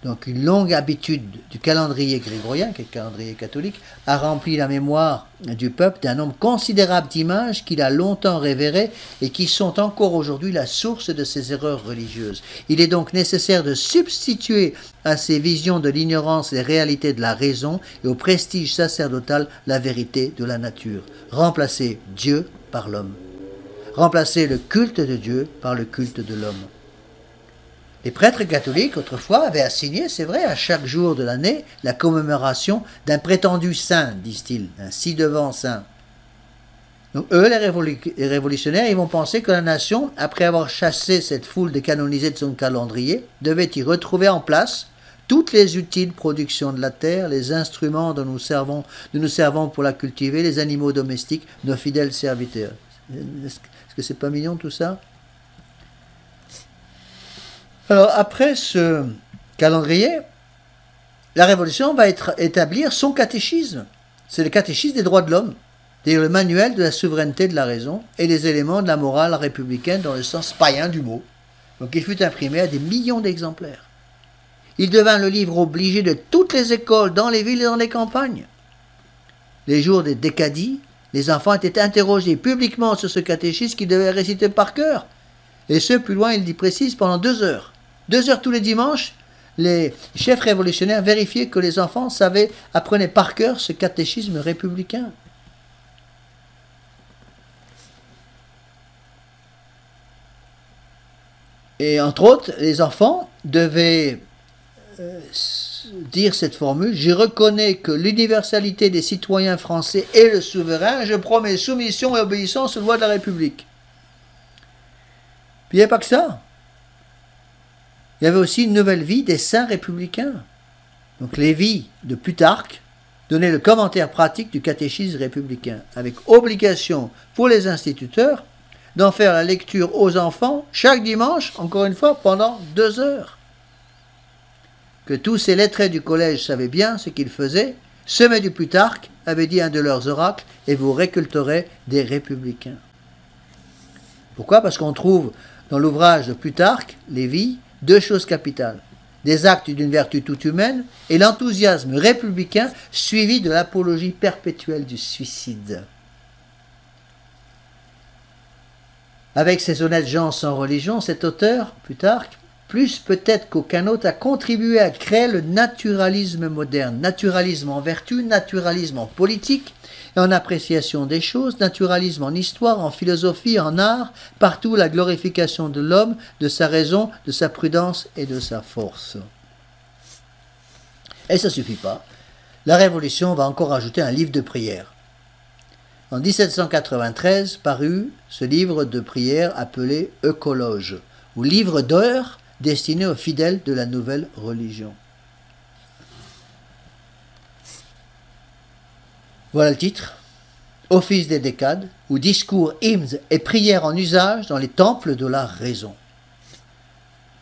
Donc une longue habitude du calendrier grégorien, qui est le calendrier catholique, a rempli la mémoire du peuple d'un nombre considérable d'images qu'il a longtemps révérées et qui sont encore aujourd'hui la source de ses erreurs religieuses. Il est donc nécessaire de substituer à ces visions de l'ignorance les réalités de la raison et au prestige sacerdotal la vérité de la nature. Remplacer Dieu par l'homme. Remplacer le culte de Dieu par le culte de l'homme. Les prêtres catholiques, autrefois, avaient assigné, c'est vrai, à chaque jour de l'année, la commémoration d'un prétendu saint, disent-ils, un ci-devant saint. Donc eux, les révolutionnaires, ils vont penser que la nation, après avoir chassé cette foule décanonisée de son calendrier, devait y retrouver en place toutes les utiles productions de la terre, les instruments dont nous servons pour la cultiver, les animaux domestiques, nos fidèles serviteurs. Est-ce que c'est pas mignon tout ça? Alors, après ce calendrier, la Révolution va établir son catéchisme. C'est le catéchisme des droits de l'homme, c'est-à-dire le manuel de la souveraineté de la raison et les éléments de la morale républicaine dans le sens païen du mot. Donc, il fut imprimé à des millions d'exemplaires. Il devint le livre obligé de toutes les écoles, dans les villes et dans les campagnes. Les jours des décadis, les enfants étaient interrogés publiquement sur ce catéchisme qu'ils devaient réciter par cœur. Et ce, plus loin, il dit précise, pendant 2 heures. 2 heures tous les dimanches, les chefs révolutionnaires vérifiaient que les enfants apprenaient par cœur ce catéchisme républicain. Et entre autres, les enfants devaient dire cette formule: je reconnais que l'universalité des citoyens français est le souverain, je promets soumission et obéissance aux lois de la République. Puis il n'y a pas que ça. Il y avait aussi une nouvelle vie des saints républicains. Donc les vies de Plutarque donnaient le commentaire pratique du catéchisme républicain, avec obligation pour les instituteurs d'en faire la lecture aux enfants chaque dimanche, encore une fois, pendant 2 heures. Que tous ces lettrés du collège savaient bien ce qu'ils faisaient, semez du Plutarque, avait dit un de leurs oracles, et vous récolterez des républicains. Pourquoi? Parce qu'on trouve dans l'ouvrage de Plutarque, Lévi, deux choses capitales. Des actes d'une vertu toute humaine et l'enthousiasme républicain suivi de l'apologie perpétuelle du suicide. Avec ces honnêtes gens sans religion, cet auteur, Plutarque, plus peut-être qu'aucun autre, a contribué à créer le naturalisme moderne. Naturalisme en vertu, naturalisme en politique et en appréciation des choses, naturalisme en histoire, en philosophie, en art, partout la glorification de l'homme, de sa raison, de sa prudence et de sa force. Et ça ne suffit pas. La Révolution va encore ajouter un livre de prières. En 1793 parut ce livre de prières appelé Eucologe, ou livre d'heures destiné aux fidèles de la nouvelle religion. Voilà le titre. Office des décades, ou discours, hymnes et prières en usage dans les temples de la raison,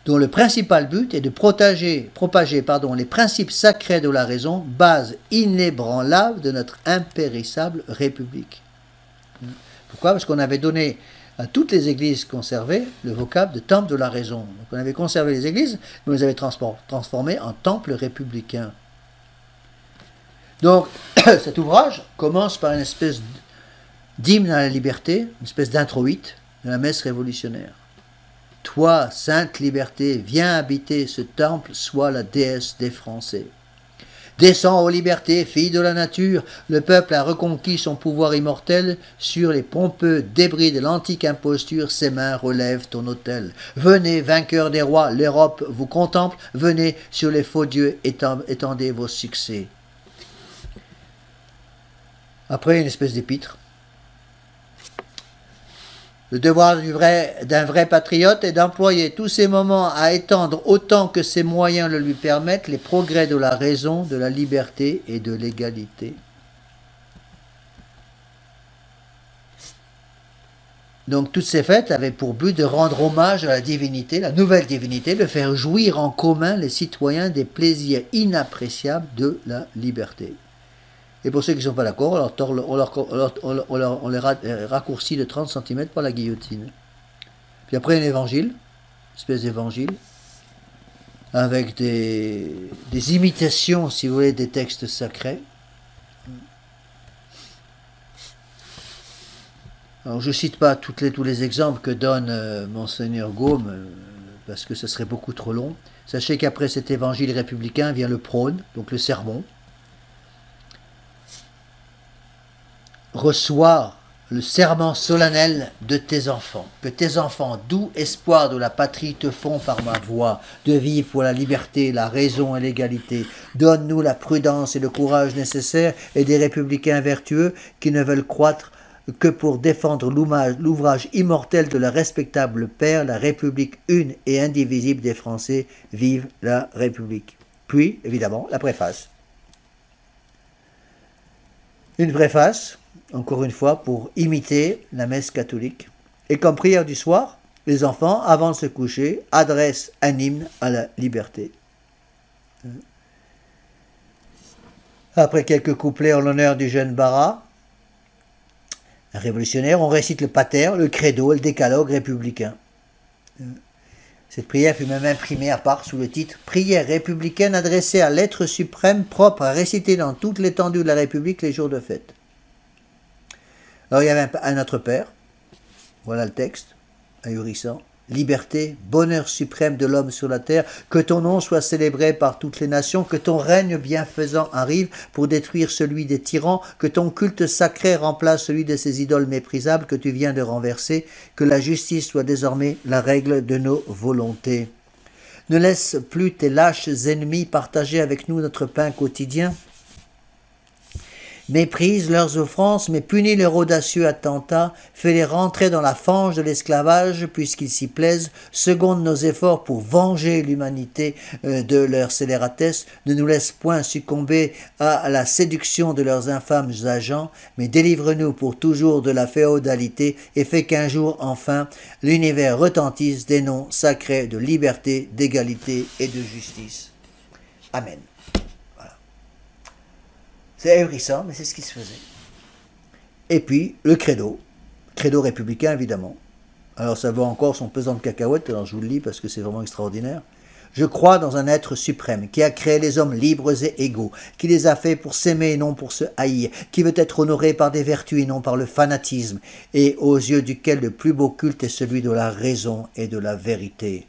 dont le principal but est de propager les principes sacrés de la raison, base inébranlable de notre impérissable République. Pourquoi? Parce qu'on avait donné à toutes les églises conservées le vocable de temple de la raison. Donc on avait conservé les églises, mais on les avait transformées en temples républicains. Donc cet ouvrage commence par une espèce d'hymne à la liberté, une espèce d'introïte de la messe révolutionnaire. Toi, sainte liberté, viens habiter ce temple, sois la déesse des Français. Descends aux libertés, fille de la nature, le peuple a reconquis son pouvoir immortel, sur les pompeux débris de l'antique imposture, ses mains relèvent ton autel. Venez, vainqueurs des rois, l'Europe vous contemple, venez, sur les faux dieux, étendez vos succès. Après, une espèce d'épître. Le devoir d'un vrai patriote est d'employer tous ses moments à étendre autant que ses moyens le lui permettent les progrès de la raison, de la liberté et de l'égalité. Donc toutes ces fêtes avaient pour but de rendre hommage à la divinité, la nouvelle divinité, de faire jouir en commun les citoyens des plaisirs inappréciables de la liberté. Et pour ceux qui ne sont pas d'accord, on les raccourcit de 30 cm par la guillotine. Puis après, un évangile, une espèce d'évangile, avec des imitations, si vous voulez, des textes sacrés. Alors, je ne cite pas tous les exemples que donne Monseigneur Gaume, parce que ce serait beaucoup trop long. Sachez qu'après cet évangile républicain vient le prône, donc le sermon. Reçois le serment solennel de tes enfants, que tes enfants, doux espoir de la patrie, te font par ma voix, de vivre pour la liberté, la raison et l'égalité. Donne-nous la prudence et le courage nécessaires et des républicains vertueux qui ne veulent croître que pour défendre l'ouvrage immortel de la respectable Père, la République une et indivisible des Français. Vive la République. Puis, évidemment, la préface. Une préface, encore une fois, pour imiter la messe catholique. Et comme prière du soir, les enfants, avant de se coucher, adressent un hymne à la liberté. Après quelques couplets en l'honneur du jeune Barras, un révolutionnaire, on récite le pater, le credo, le décalogue républicain. Cette prière fut même imprimée à part sous le titre « Prière républicaine adressée à l'être suprême propre à réciter dans toute l'étendue de la République les jours de fête ». Alors il y avait un Notre Père, voilà le texte, ahurissant. Liberté, bonheur suprême de l'homme sur la terre, que ton nom soit célébré par toutes les nations, que ton règne bienfaisant arrive pour détruire celui des tyrans, que ton culte sacré remplace celui de ces idoles méprisables que tu viens de renverser, que la justice soit désormais la règle de nos volontés. Ne laisse plus tes lâches ennemis partager avec nous notre pain quotidien. Méprise leurs offenses, mais punit leur audacieux attentat, fais-les rentrer dans la fange de l'esclavage, puisqu'ils s'y plaisent, seconde nos efforts pour venger l'humanité de leur scélératesse, ne nous laisse point succomber à la séduction de leurs infâmes agents, mais délivre-nous pour toujours de la féodalité, et fais qu'un jour, enfin, l'univers retentisse des noms sacrés de liberté, d'égalité et de justice. Amen. C'est ahurissant, mais c'est ce qui se faisait. Et puis, le credo républicain, évidemment, Alors ça vaut encore son pesant de cacahuètes, alors je vous le lis parce que c'est vraiment extraordinaire. Je crois dans un être suprême qui a créé les hommes libres et égaux, qui les a faits pour s'aimer et non pour se haïr, qui veut être honoré par des vertus et non par le fanatisme, et aux yeux duquel le plus beau culte est celui de la raison et de la vérité.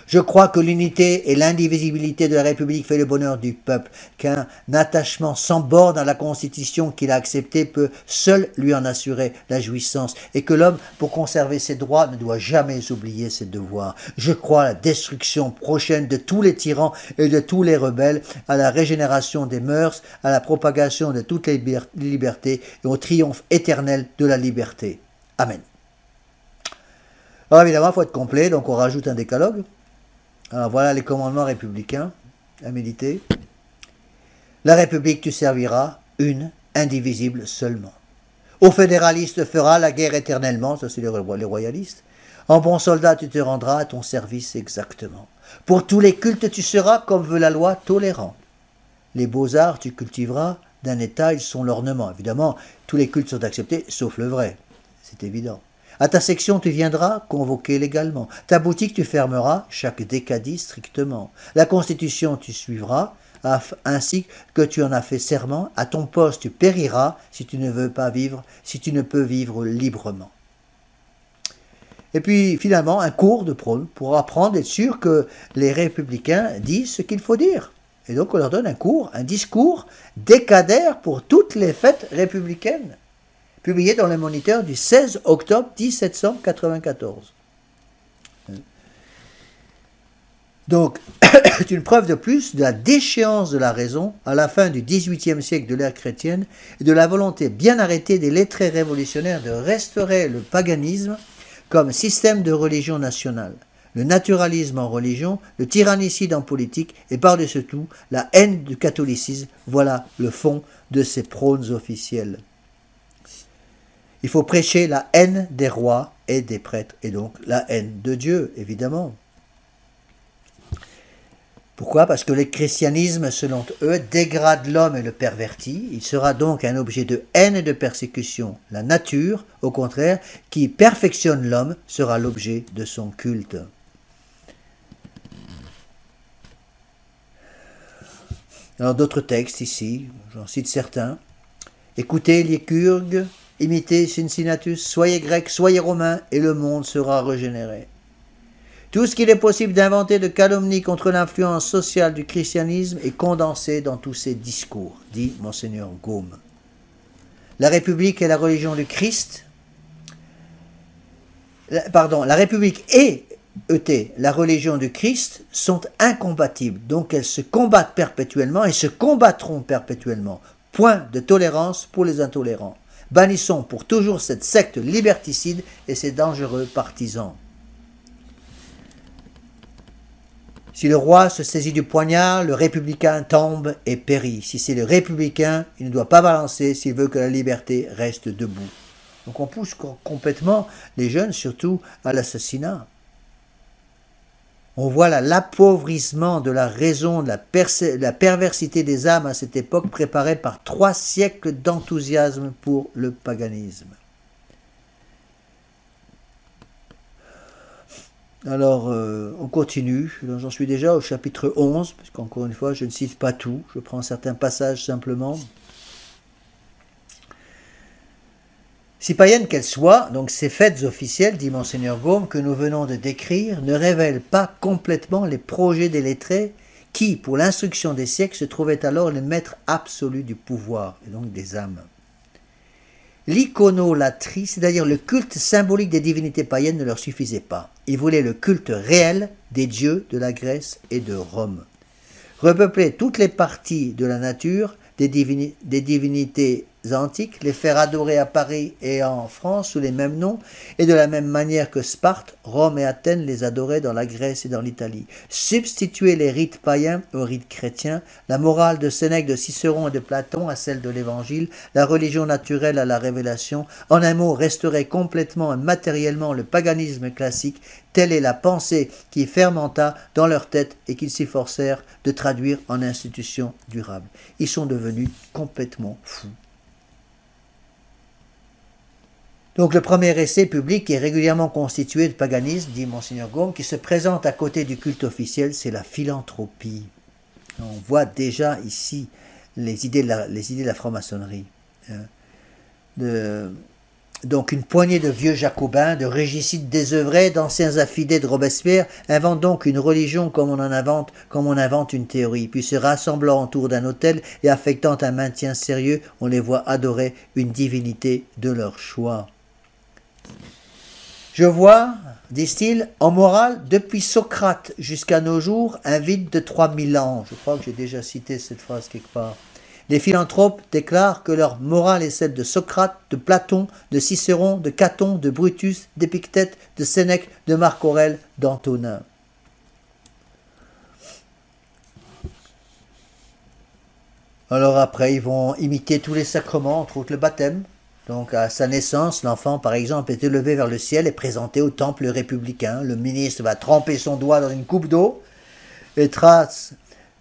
Je crois que l'unité et l'indivisibilité de la République fait le bonheur du peuple, qu'un attachement sans borne à la Constitution qu'il a acceptée peut seul lui en assurer la jouissance, et que l'homme, pour conserver ses droits, ne doit jamais oublier ses devoirs. Je crois à la destruction prochaine de tous les tyrans et de tous les rebelles, à la régénération des mœurs, à la propagation de toutes les libertés et au triomphe éternel de la liberté. Amen. Alors évidemment, il faut être complet, donc on rajoute un décalogue. Alors voilà les commandements républicains à méditer. La République tu serviras, une, indivisible seulement. Au fédéraliste fera la guerre éternellement, ça c'est les royalistes. En bon soldat tu te rendras à ton service exactement. Pour tous les cultes tu seras, comme veut la loi, tolérant. Les beaux-arts tu cultiveras, d'un état ils sont l'ornement. Évidemment, tous les cultes sont acceptés, sauf le vrai, c'est évident. À ta section, tu viendras, convoqué légalement. Ta boutique, tu fermeras, chaque décadie strictement. La Constitution, tu suivras, ainsi que tu en as fait serment. À ton poste, tu périras, si tu ne veux pas vivre, si tu ne peux vivre librement. Et puis, finalement, un cours de prône pour apprendre, être sûr que les républicains disent ce qu'il faut dire. Et donc, on leur donne un cours, un discours décadaire pour toutes les fêtes républicaines, publié dans le Moniteur du 16 octobre 1794. Donc, c'est une preuve de plus de la déchéance de la raison à la fin du XVIIIe siècle de l'ère chrétienne et de la volonté bien arrêtée des lettrés révolutionnaires de restaurer le paganisme comme système de religion nationale, le naturalisme en religion, le tyrannicide en politique et par-dessus tout la haine du catholicisme. Voilà le fond de ces prônes officiels. Il faut prêcher la haine des rois et des prêtres, et donc la haine de Dieu, évidemment. Pourquoi? Parce que le christianisme, selon eux, dégrade l'homme et le pervertit. Il sera donc un objet de haine et de persécution. La nature, au contraire, qui perfectionne l'homme, sera l'objet de son culte. Alors d'autres textes ici, j'en cite certains. Écoutez Lycurgue, imitez Cincinnatus, soyez grecs, soyez romains, et le monde sera régénéré. Tout ce qu'il est possible d'inventer de calomnie contre l'influence sociale du christianisme est condensé dans tous ces discours, dit Monseigneur Gaume. La République est la religion du Christ. La République et la religion du Christ sont incompatibles, donc elles se combattent perpétuellement et se combattront perpétuellement. Point de tolérance pour les intolérants. Bannissons pour toujours cette secte liberticide et ses dangereux partisans. Si le roi se saisit du poignard, le républicain tombe et périt. Si c'est le républicain, il ne doit pas balancer s'il veut que la liberté reste debout. Donc on pousse complètement les jeunes, surtout à l'assassinat. On voit l'appauvrissement de la raison, de la perversité des âmes à cette époque préparée par 3 siècles d'enthousiasme pour le paganisme. Alors, on continue. J'en suis déjà au chapitre 11, parce qu'encore une fois, je ne cite pas tout. Je prends certains passages simplement. Si païennes qu'elles soient, donc ces fêtes officielles, dit Monseigneur Gaume, que nous venons de décrire, ne révèlent pas complètement les projets des lettrés qui, pour l'instruction des siècles, se trouvaient alors les maîtres absolus du pouvoir, et donc des âmes. L'iconolatrie, c'est-à-dire le culte symbolique des divinités païennes, ne leur suffisait pas. Ils voulaient le culte réel des dieux de la Grèce et de Rome. Repeupler toutes les parties de la nature des divinités antiques, les faire adorer à Paris et en France sous les mêmes noms, et de la même manière que Sparte, Rome et Athènes les adoraient dans la Grèce et dans l'Italie. Substituer les rites païens aux rites chrétiens, la morale de Sénèque, de Cicéron et de Platon à celle de l'Évangile, la religion naturelle à la révélation, en un mot, restaurer complètement et matériellement le paganisme classique, telle est la pensée qui fermenta dans leur tête et qu'ils s'efforcèrent de traduire en institutions durables. Ils sont devenus complètement fous. Donc le premier essai public est régulièrement constitué de paganisme, dit Monseigneur Gaume, qui se présente à côté du culte officiel, c'est la philanthropie. On voit déjà ici les idées de la franc-maçonnerie. Donc une poignée de vieux jacobins, de régicides désœuvrés, d'anciens affidés de Robespierre inventent donc une religion comme on invente une théorie, puis se rassemblant autour d'un autel et affectant un maintien sérieux, on les voit adorer une divinité de leur choix. Je vois, disent-ils, en morale, depuis Socrate jusqu'à nos jours, un vide de 3000 ans. Je crois que j'ai déjà cité cette phrase quelque part. Les philanthropes déclarent que leur morale est celle de Socrate, de Platon, de Cicéron, de Caton, de Brutus, d'Épictète, de Sénèque, de Marc Aurèle, d'Antonin. Alors après, ils vont imiter tous les sacrements, entre autres le baptême. Donc à sa naissance, l'enfant, par exemple, est élevé vers le ciel et présenté au temple républicain. Le ministre va tremper son doigt dans une coupe d'eau et trace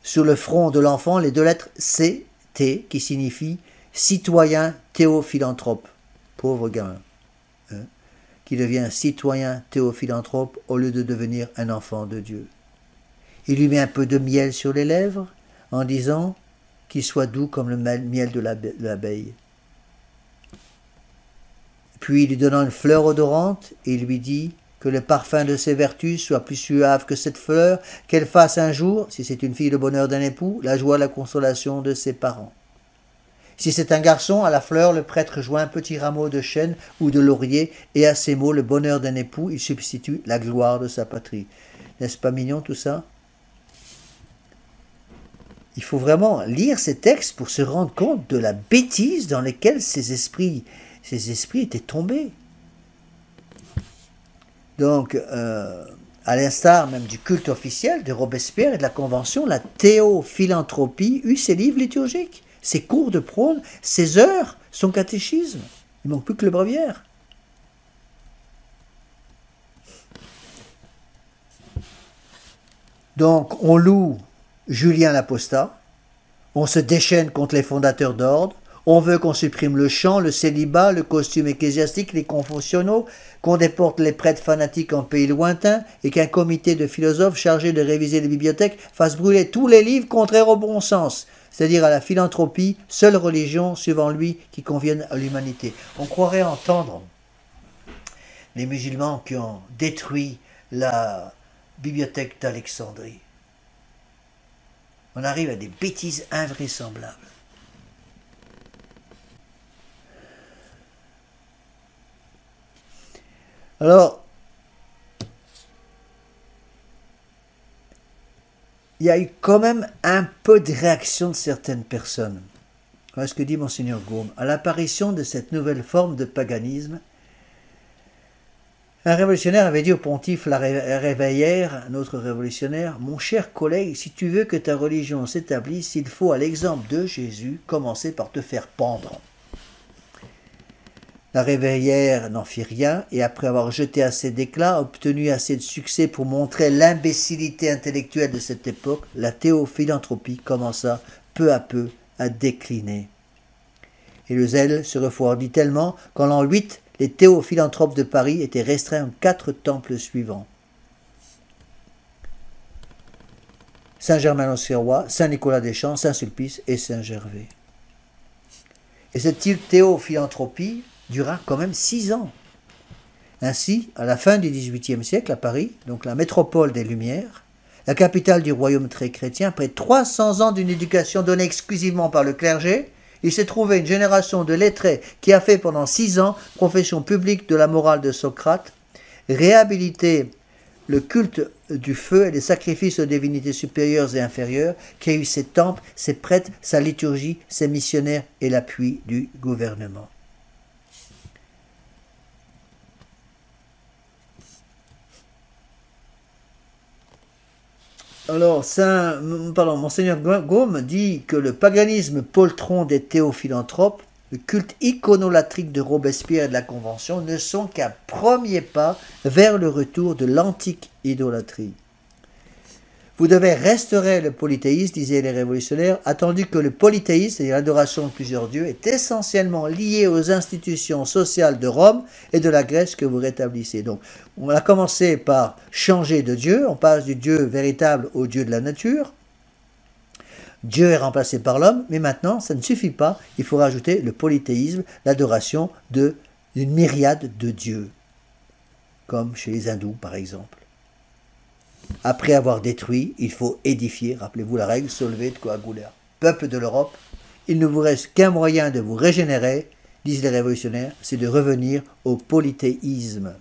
sur le front de l'enfant les deux lettres C, T, qui signifie citoyen théophilanthrope. Pauvre gamin, hein, qui devient citoyen théophilanthrope au lieu de devenir un enfant de Dieu. Il lui met un peu de miel sur les lèvres en disant qu'il soit doux comme le miel de l'abeille. Puis, lui donnant une fleur odorante, il lui dit que le parfum de ses vertus soit plus suave que cette fleur, qu'elle fasse un jour, si c'est une fille, le bonheur d'un époux, la joie, la consolation de ses parents. Si c'est un garçon, à la fleur, le prêtre joint un petit rameau de chêne ou de laurier, et à ces mots, le bonheur d'un époux, il substitue la gloire de sa patrie. N'est-ce pas mignon tout ça? Il faut vraiment lire ces textes pour se rendre compte de la bêtise dans laquelle ces esprits étaient tombés. Donc, à l'instar même du culte officiel de Robespierre et de la Convention, la théophilanthropie eut ses livres liturgiques, ses cours de prône, ses heures, son catéchisme. Il ne manque plus que le bréviaire. Donc, on loue Julien l'Apostat, on se déchaîne contre les fondateurs d'ordre, on veut qu'on supprime le chant, le célibat, le costume ecclésiastique, les confessionnaux, qu'on déporte les prêtres fanatiques en pays lointains et qu'un comité de philosophes chargé de réviser les bibliothèques fasse brûler tous les livres contraires au bon sens, c'est-à-dire à la philanthropie, seule religion, suivant lui, qui convienne à l'humanité. On croirait entendre les musulmans qui ont détruit la bibliothèque d'Alexandrie. On arrive à des bêtises invraisemblables. Alors, il y a eu quand même un peu de réaction de certaines personnes. Voilà ce que dit Monseigneur Gaume. À l'apparition de cette nouvelle forme de paganisme, un révolutionnaire avait dit au pontife la Réveillère, un autre révolutionnaire, « Mon cher collègue, si tu veux que ta religion s'établisse, il faut, à l'exemple de Jésus, commencer par te faire pendre. » La Réveillère n'en fit rien et après avoir jeté assez d'éclat, obtenu assez de succès pour montrer l'imbécilité intellectuelle de cette époque, la théophilanthropie commença peu à peu à décliner. Et le zèle se refroidit tellement qu'en l'an 8, les théophilanthropes de Paris étaient restreints aux 4 temples suivants. Saint-Germain-l'Auxerrois, Saint-Nicolas-des-Champs, Saint-Sulpice et Saint-Gervais. Et cette théophilanthropie dura quand même 6 ans. Ainsi, à la fin du XVIIIe siècle, à Paris, donc la métropole des Lumières, la capitale du royaume très chrétien, après 300 ans d'une éducation donnée exclusivement par le clergé, il s'est trouvé une génération de lettrés qui a fait pendant 6 ans profession publique de la morale de Socrate, réhabilité le culte du feu et les sacrifices aux divinités supérieures et inférieures, qui a eu ses temples, ses prêtres, sa liturgie, ses missionnaires et l'appui du gouvernement. Alors, Monseigneur Gaume dit que le paganisme poltron des théophilanthropes, le culte iconolatrique de Robespierre et de la Convention ne sont qu'un premier pas vers le retour de l'antique idolâtrie. Vous devez restaurer le polythéisme, disaient les révolutionnaires, attendu que le polythéisme, c'est-à-dire l'adoration de plusieurs dieux, est essentiellement lié aux institutions sociales de Rome et de la Grèce que vous rétablissez. Donc, on a commencé par changer de Dieu, on passe du Dieu véritable au Dieu de la nature. Dieu est remplacé par l'homme, mais maintenant, ça ne suffit pas, il faut rajouter le polythéisme, l'adoration d'une myriade de dieux, comme chez les hindous par exemple. Après avoir détruit, il faut édifier. Rappelez-vous la règle, solvet de coagula. Peuple de l'Europe, il ne vous reste qu'un moyen de vous régénérer, disent les révolutionnaires, c'est de revenir au polythéisme.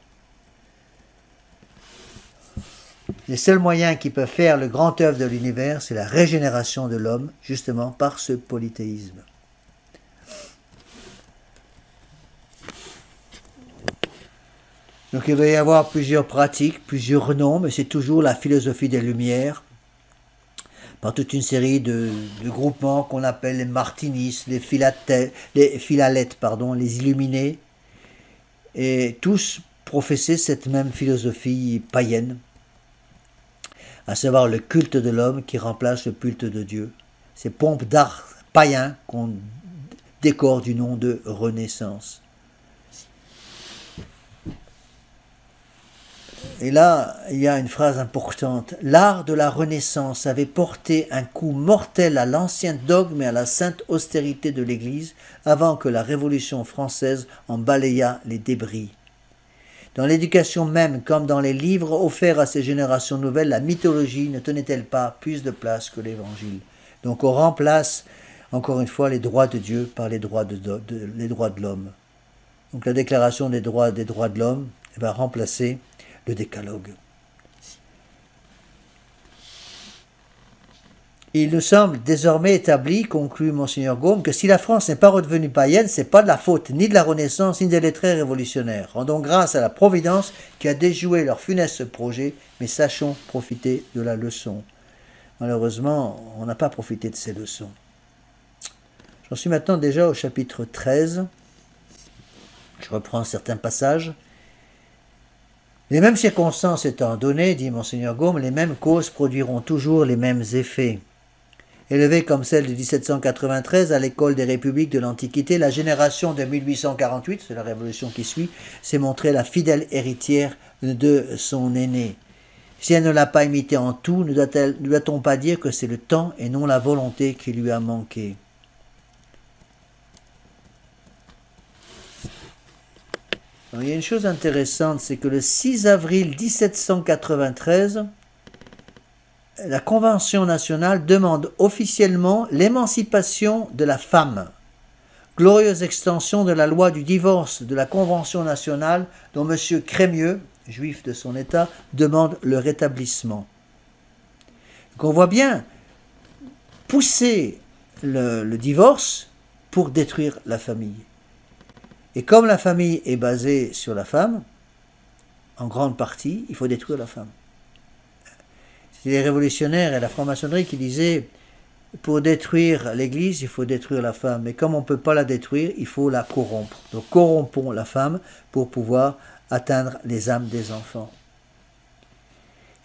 Les seuls moyens qui peuvent faire le grand œuvre de l'univers, c'est la régénération de l'homme, justement par ce polythéisme. Donc il va y avoir plusieurs pratiques, plusieurs noms, mais c'est toujours la philosophie des Lumières, par toute une série de groupements qu'on appelle les martinistes, les philalètes, les illuminés, et tous professaient cette même philosophie païenne, à savoir le culte de l'homme qui remplace le culte de Dieu. Ces pompes d'art païens qu'on décore du nom de Renaissance. Et là, il y a une phrase importante. L'art de la Renaissance avait porté un coup mortel à l'ancien dogme et à la sainte austérité de l'Église avant que la Révolution française en balayât les débris. Dans l'éducation même, comme dans les livres offerts à ces générations nouvelles, la mythologie ne tenait-elle pas plus de place que l'Évangile? Donc on remplace, encore une fois, les droits de Dieu par les droits de l'homme. Donc la déclaration des droits de l'homme va remplacer le décalogue. Il nous semble désormais établi, conclut Monseigneur Gaume, que si la France n'est pas redevenue païenne, ce n'est pas de la faute ni de la Renaissance ni des lettrés révolutionnaires. Rendons grâce à la Providence qui a déjoué leur funeste projet, mais sachons profiter de la leçon. Malheureusement, on n'a pas profité de ces leçons. J'en suis maintenant déjà au chapitre 13. Je reprends certains passages. Les mêmes circonstances étant données, dit Monseigneur Gaume, les mêmes causes produiront toujours les mêmes effets. Élevée comme celle de 1793 à l'école des républiques de l'Antiquité, la génération de 1848, c'est la révolution qui suit, s'est montrée la fidèle héritière de son aîné. Si elle ne l'a pas imité en tout, ne doit-on pas dire que c'est le temps et non la volonté qui lui a manqué? Alors, il y a une chose intéressante, c'est que le 6 avril 1793, la Convention nationale demande officiellement l'émancipation de la femme. Glorieuse extension de la loi du divorce de la Convention nationale dont M. Crémieux, juif de son état, demande le rétablissement. Donc on voit bien pousser le divorce pour détruire la famille. Et comme la famille est basée sur la femme, en grande partie, il faut détruire la femme. C'est les révolutionnaires et la franc-maçonnerie qui disaient pour détruire l'Église, il faut détruire la femme. Mais comme on ne peut pas la détruire, il faut la corrompre. Donc corrompons la femme pour pouvoir atteindre les âmes des enfants.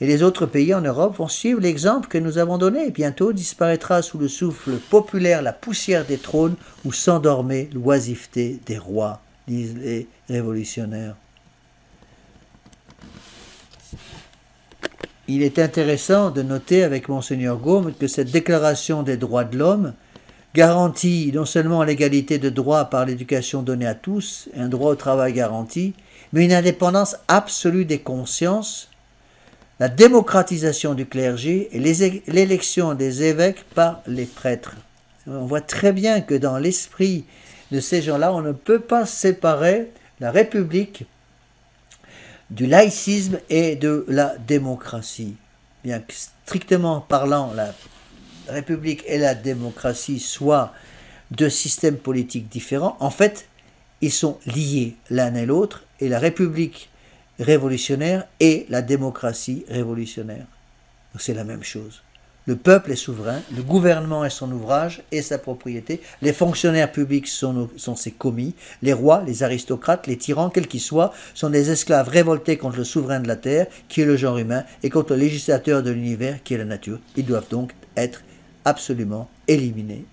Et les autres pays en Europe vont suivre l'exemple que nous avons donné. Bientôt disparaîtra sous le souffle populaire la poussière des trônes où s'endormait l'oisiveté des rois, disent les révolutionnaires. Il est intéressant de noter avec Monseigneur Gaume que cette déclaration des droits de l'homme garantit non seulement l'égalité de droits par l'éducation donnée à tous, un droit au travail garanti, mais une indépendance absolue des consciences, la démocratisation du clergé et l'élection des évêques par les prêtres. On voit très bien que dans l'esprit de ces gens-là, on ne peut pas séparer la République du laïcisme et de la démocratie. Bien que strictement parlant, la République et la démocratie soient deux systèmes politiques différents, en fait, ils sont liés l'un et l'autre, et la République révolutionnaire et la démocratie révolutionnaire. Donc c'est la même chose. Le peuple est souverain, le gouvernement est son ouvrage et sa propriété, les fonctionnaires publics sont ses commis, les rois, les aristocrates, les tyrans, quels qu'ils soient, sont des esclaves révoltés contre le souverain de la terre, qui est le genre humain, et contre le législateur de l'univers, qui est la nature. Ils doivent donc être absolument éliminés.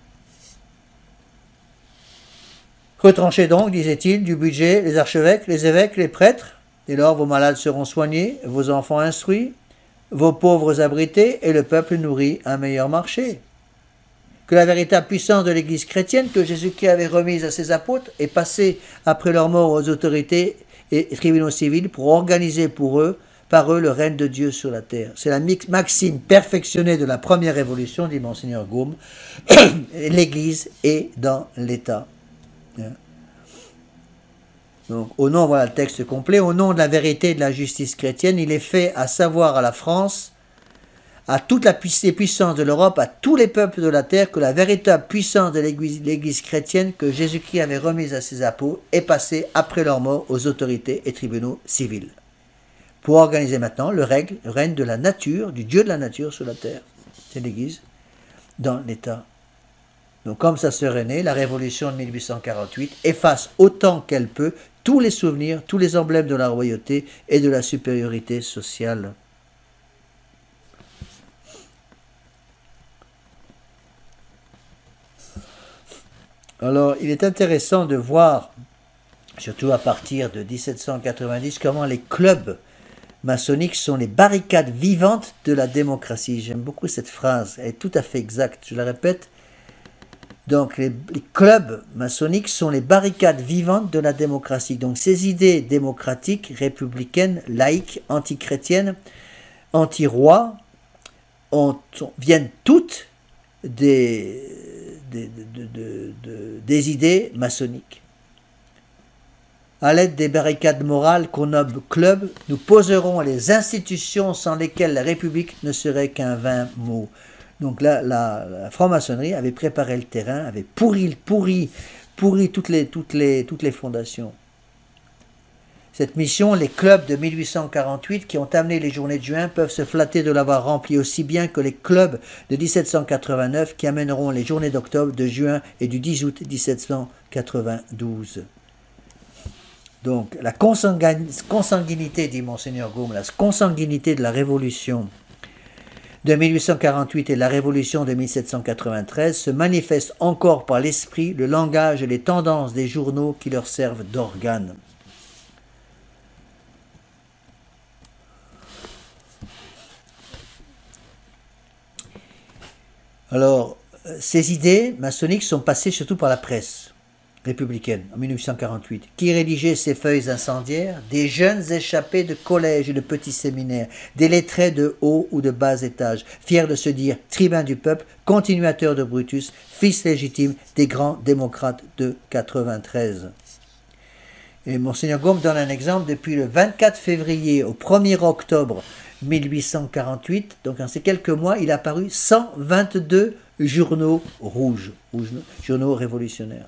Retranchez donc, disait-il, du budget les archevêques, les évêques, les prêtres, dès lors vos malades seront soignés, vos enfants instruits, vos pauvres abrités et le peuple nourri un meilleur marché. Que la véritable puissance de l'Église chrétienne que Jésus-Christ avait remise à ses apôtres est passée après leur mort aux autorités et tribunaux civils pour organiser par eux le règne de Dieu sur la terre. C'est la maxime perfectionnée de la première révolution, dit Monseigneur Gaume. L'Église est dans l'État. Donc, au nom, voilà le texte complet, au nom de la vérité et de la justice chrétienne, il est fait à savoir à la France, à toutes les puissances de l'Europe, à tous les peuples de la terre, que la véritable puissance de l'Église chrétienne que Jésus-Christ avait remise à ses apôtres est passée après leur mort aux autorités et tribunaux civils. Pour organiser maintenant le règne de la nature, du Dieu de la nature sur la terre. C'est l'Église dans l'État. Donc comme sa sœur aînée, la révolution de 1848 efface autant qu'elle peut tous les souvenirs, tous les emblèmes de la royauté et de la supériorité sociale. Alors, il est intéressant de voir, surtout à partir de 1790, comment les clubs maçonniques sont les barricades vivantes de la démocratie. J'aime beaucoup cette phrase, elle est tout à fait exacte, je la répète. Donc les clubs maçonniques sont les barricades vivantes de la démocratie. Donc ces idées démocratiques, républicaines, laïques, antichrétiennes, anti-roi, viennent toutes des idées maçonniques. À l'aide des barricades morales qu'on nomme clubs, nous poserons les institutions sans lesquelles la République ne serait qu'un vain mot. Donc là, la franc-maçonnerie avait préparé le terrain, avait pourri toutes les fondations. Cette mission, les clubs de 1848 qui ont amené les journées de juin peuvent se flatter de l'avoir remplie aussi bien que les clubs de 1789 qui amèneront les journées d'octobre, de juin et du 10 août 1792. Donc la consanguinité, dit Monseigneur Gaume, la consanguinité de la Révolution de 1848 et la Révolution de 1793 se manifeste encore par l'esprit, le langage et les tendances des journaux qui leur servent d'organes. Alors, ces idées maçonniques sont passées surtout par la presse républicaine en 1848, qui rédigeait ces feuilles incendiaires, des jeunes échappés de collèges et de petits séminaires, des lettrés de haut ou de bas étage, fiers de se dire tribun du peuple, continuateur de Brutus, fils légitime des grands démocrates de 93. Et Monseigneur Gaume donne un exemple depuis le 24 février au 1er octobre 1848, donc en ces quelques mois, il a paru 122 journaux rouges, journaux révolutionnaires.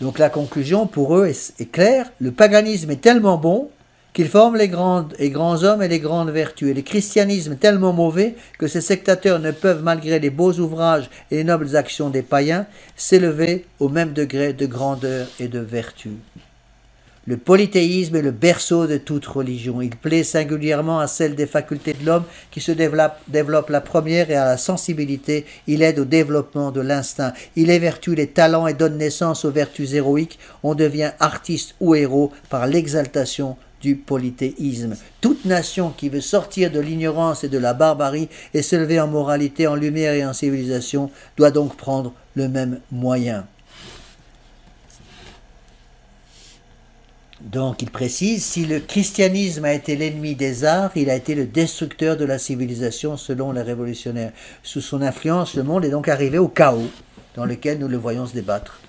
Donc la conclusion pour eux est claire, le paganisme est tellement bon qu'il forme les grands hommes et les grandes vertus, et le christianisme tellement mauvais que ces sectateurs ne peuvent, malgré les beaux ouvrages et les nobles actions des païens, s'élever au même degré de grandeur et de vertu. Le polythéisme est le berceau de toute religion. Il plaît singulièrement à celle des facultés de l'homme qui se développe la première et à la sensibilité. Il aide au développement de l'instinct. Il évertue les talents et donne naissance aux vertus héroïques. On devient artiste ou héros par l'exaltation du polythéisme. Toute nation qui veut sortir de l'ignorance et de la barbarie et s'élever en moralité, en lumière et en civilisation doit donc prendre le même moyen. Donc il précise, si le christianisme a été l'ennemi des arts, il a été le destructeur de la civilisation selon les révolutionnaires. Sous son influence, le monde est donc arrivé au chaos dans lequel nous le voyons se débattre.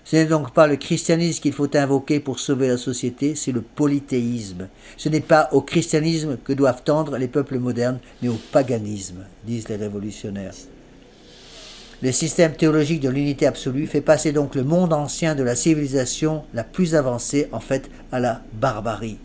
Ce n'est donc pas le christianisme qu'il faut invoquer pour sauver la société, c'est le polythéisme. Ce n'est pas au christianisme que doivent tendre les peuples modernes, mais au paganisme, disent les révolutionnaires. Le système théologique de l'unité absolue fait passer donc le monde ancien de la civilisation la plus avancée, en fait, à la barbarie.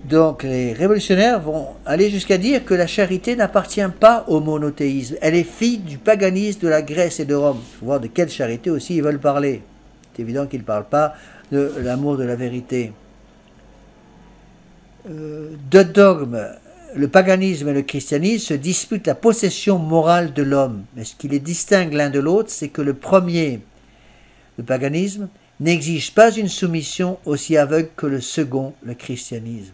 Donc les révolutionnaires vont aller jusqu'à dire que la charité n'appartient pas au monothéisme. Elle est fille du paganisme de la Grèce et de Rome. Il faut voir de quelle charité aussi ils veulent parler. C'est évident qu'ils ne parlent pas de l'amour de la vérité. Deux dogmes, le paganisme et le christianisme, se disputent la possession morale de l'homme. Mais ce qui les distingue l'un de l'autre, c'est que le premier, le paganisme, n'exige pas une soumission aussi aveugle que le second, le christianisme.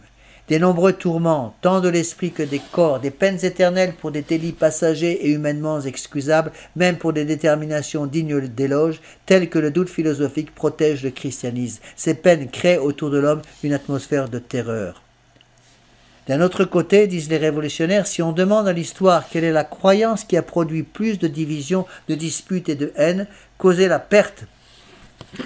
Des nombreux tourments, tant de l'esprit que des corps, des peines éternelles pour des délits passagers et humainement excusables, même pour des déterminations dignes d'éloge, telles que le doute philosophique protège le christianisme. Ces peines créent autour de l'homme une atmosphère de terreur. D'un autre côté, disent les révolutionnaires, si on demande à l'histoire quelle est la croyance qui a produit plus de divisions, de disputes et de haine, causé la perte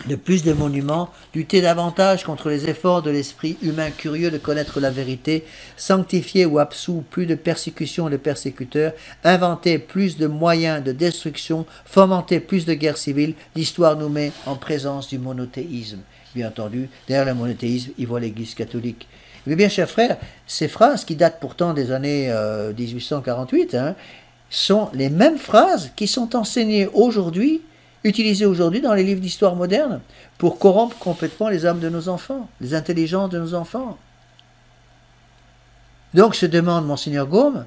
de plus de monuments, lutter davantage contre les efforts de l'esprit humain curieux de connaître la vérité, sanctifier ou absout plus de persécutions et de persécuteurs, inventer plus de moyens de destruction, fomenter plus de guerres civiles, l'histoire nous met en présence du monothéisme. Bien entendu, derrière le monothéisme, il voit l'Église catholique. Mais bien, chers frères, ces phrases qui datent pourtant des années 1848, sont les mêmes phrases qui sont enseignées aujourd'hui, utilisées aujourd'hui dans les livres d'histoire moderne pour corrompre complètement les âmes de nos enfants, les intelligences de nos enfants. Donc se demande Monseigneur Gaume,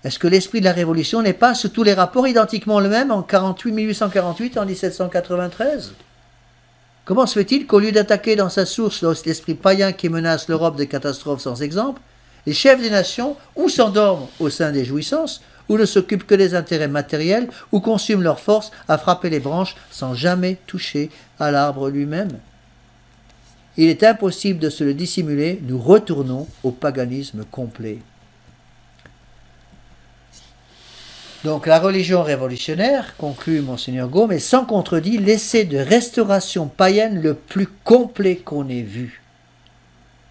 est-ce que l'esprit de la Révolution n'est pas sous tous les rapports identiquement le même en 1848 et en 1793 ? Comment se fait-il qu'au lieu d'attaquer dans sa source l'esprit païen qui menace l'Europe de catastrophes sans exemple, les chefs des nations ou s'endorment au sein des jouissances, ou ne s'occupent que des intérêts matériels, ou consument leur force à frapper les branches sans jamais toucher à l'arbre lui-même? Il est impossible de se le dissimuler, nous retournons au paganisme complet. Donc la religion révolutionnaire, conclut Monseigneur Gaume, est sans contredit l'essai de restauration païenne le plus complet qu'on ait vu.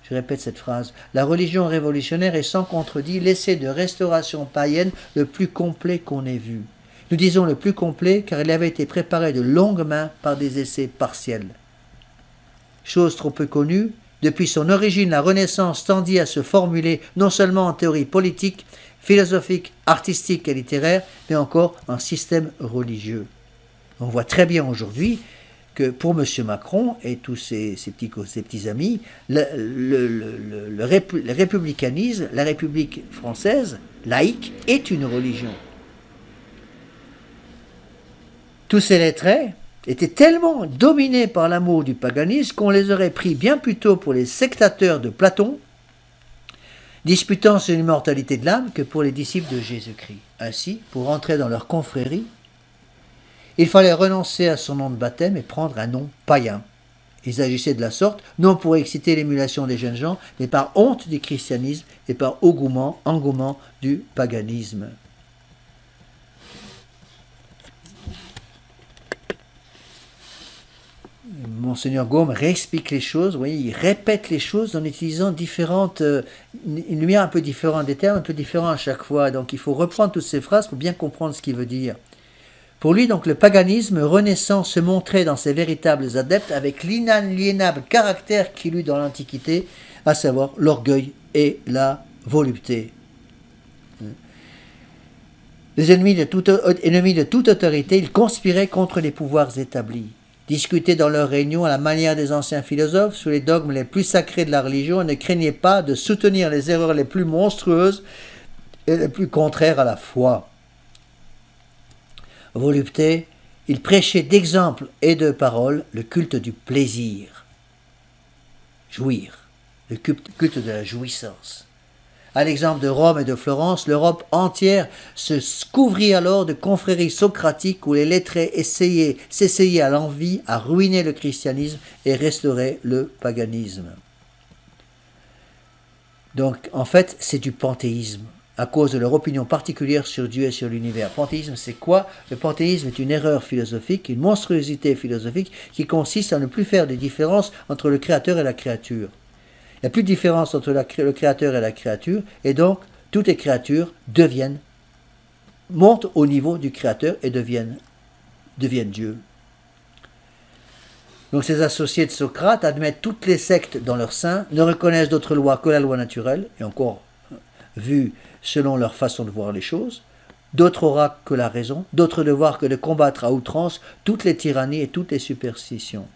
Je répète cette phrase. La religion révolutionnaire est sans contredit l'essai de restauration païenne le plus complet qu'on ait vu. Nous disons le plus complet car il avait été préparé de longue main par des essais partiels. Chose trop peu connue, depuis son origine, la Renaissance tendit à se formuler non seulement en théorie politique, philosophique, artistique et littéraire, mais encore en système religieux. On voit très bien aujourd'hui que pour M. Macron et tous ses petits amis, le républicanisme, la République française, laïque, est une religion. Tous ces lettrés étaient tellement dominés par l'amour du paganisme qu'on les aurait pris bien plutôt pour les sectateurs de Platon, disputant sur l'immortalité de l'âme, que pour les disciples de Jésus-Christ. Ainsi, pour entrer dans leur confrérie, il fallait renoncer à son nom de baptême et prendre un nom païen. Ils agissaient de la sorte, non pour exciter l'émulation des jeunes gens, mais par honte du christianisme et par engouement du paganisme. Monseigneur Gaume réexplique les choses, vous voyez, il répète les choses en utilisant une lumière un peu différente, des termes un peu différents à chaque fois. Donc il faut reprendre toutes ces phrases pour bien comprendre ce qu'il veut dire. Pour lui, donc, le paganisme renaissant se montrait dans ses véritables adeptes avec l'inaliénable caractère qu'il eut dans l'Antiquité, à savoir l'orgueil et la volupté. Les ennemis de toute autorité, ils conspiraient contre les pouvoirs établis. Discutaient dans leurs réunions à la manière des anciens philosophes sous les dogmes les plus sacrés de la religion et ne craignaient pas de soutenir les erreurs les plus monstrueuses et les plus contraires à la foi. Volupté, il prêchait d'exemples et de paroles le culte du plaisir. Jouir, le culte de la jouissance. À l'exemple de Rome et de Florence, l'Europe entière se couvrit alors de confréries socratiques où les lettrés s'essayaient à l'envi à ruiner le christianisme et restaurer le paganisme. Donc, en fait, c'est du panthéisme, à cause de leur opinion particulière sur Dieu et sur l'univers. Panthéisme, c'est quoi? Le panthéisme est une erreur philosophique, une monstruosité philosophique qui consiste à ne plus faire de différence entre le Créateur et la créature. Il n'y a plus de différence entre le Créateur et la créature, et donc toutes les créatures montent au niveau du Créateur et deviennent Dieu. Donc ces associés de Socrate admettent toutes les sectes dans leur sein, ne reconnaissent d'autre loi que la loi naturelle, et encore vue selon leur façon de voir les choses, d'autres oracles que la raison, d'autres devoirs que de combattre à outrance toutes les tyrannies et toutes les superstitions.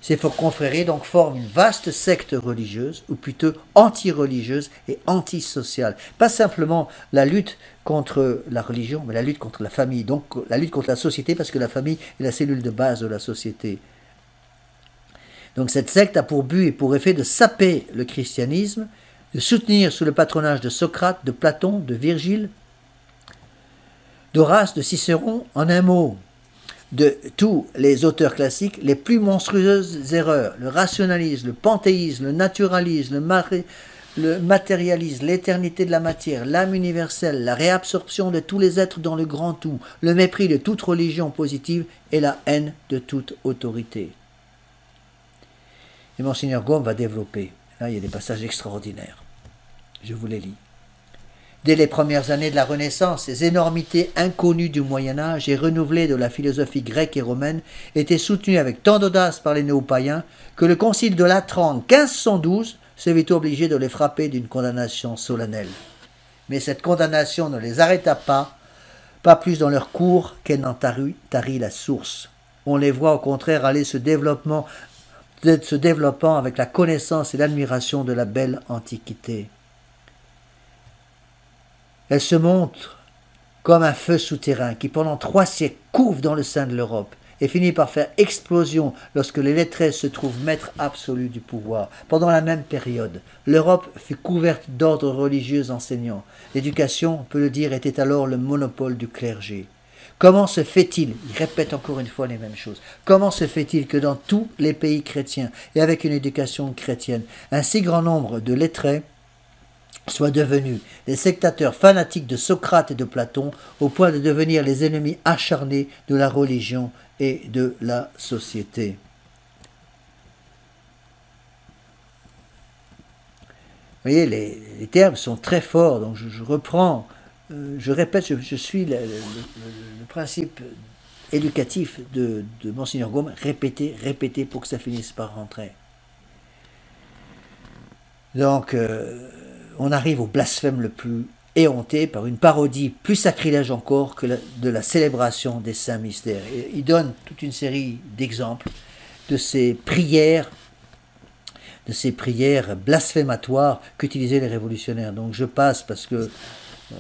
Ces confréries donc forment une vaste secte religieuse, ou plutôt anti-religieuse et antisociale. Pas simplement la lutte contre la religion, mais la lutte contre la famille, donc la lutte contre la société, parce que la famille est la cellule de base de la société. Donc cette secte a pour but et pour effet de saper le christianisme, de soutenir sous le patronage de Socrate, de Platon, de Virgile, d'Horace, de Cicéron, en un mot, de tous les auteurs classiques, les plus monstrueuses erreurs, le rationalisme, le panthéisme, le naturalisme, le matérialisme, l'éternité de la matière, l'âme universelle, la réabsorption de tous les êtres dans le grand tout, le mépris de toute religion positive et la haine de toute autorité. Et Monseigneur Gaume va développer. Là, il y a des passages extraordinaires. Je vous les lis. Dès les premières années de la Renaissance, ces énormités inconnues du Moyen-Âge et renouvelées de la philosophie grecque et romaine étaient soutenues avec tant d'audace par les néo-païens que le concile de Latran en 1512 se vit obligé de les frapper d'une condamnation solennelle. Mais cette condamnation ne les arrêta pas plus dans leur cours qu'elle n'en tarit la source. On les voit au contraire aller se développant avec la connaissance et l'admiration de la belle Antiquité. Elle se montre comme un feu souterrain qui pendant 3 siècles couve dans le sein de l'Europe et finit par faire explosion lorsque les lettrés se trouvent maîtres absolus du pouvoir. Pendant la même période, l'Europe fut couverte d'ordres religieux enseignants. L'éducation, on peut le dire, était alors le monopole du clergé. Comment se fait-il, il répète encore une fois les mêmes choses, comment se fait-il que dans tous les pays chrétiens et avec une éducation chrétienne, un si grand nombre de lettrés soient devenus les sectateurs fanatiques de Socrate et de Platon au point de devenir les ennemis acharnés de la religion et de la société. Vous voyez, les termes sont très forts, donc je reprends, je répète, je suis le principe éducatif de Monseigneur Gaume, répéter pour que ça finisse par rentrer. Donc, on arrive au blasphème le plus éhonté par une parodie plus sacrilège encore que de la célébration des saints mystères. Et il donne toute une série d'exemples de ces prières blasphématoires qu'utilisaient les révolutionnaires. Donc je passe parce que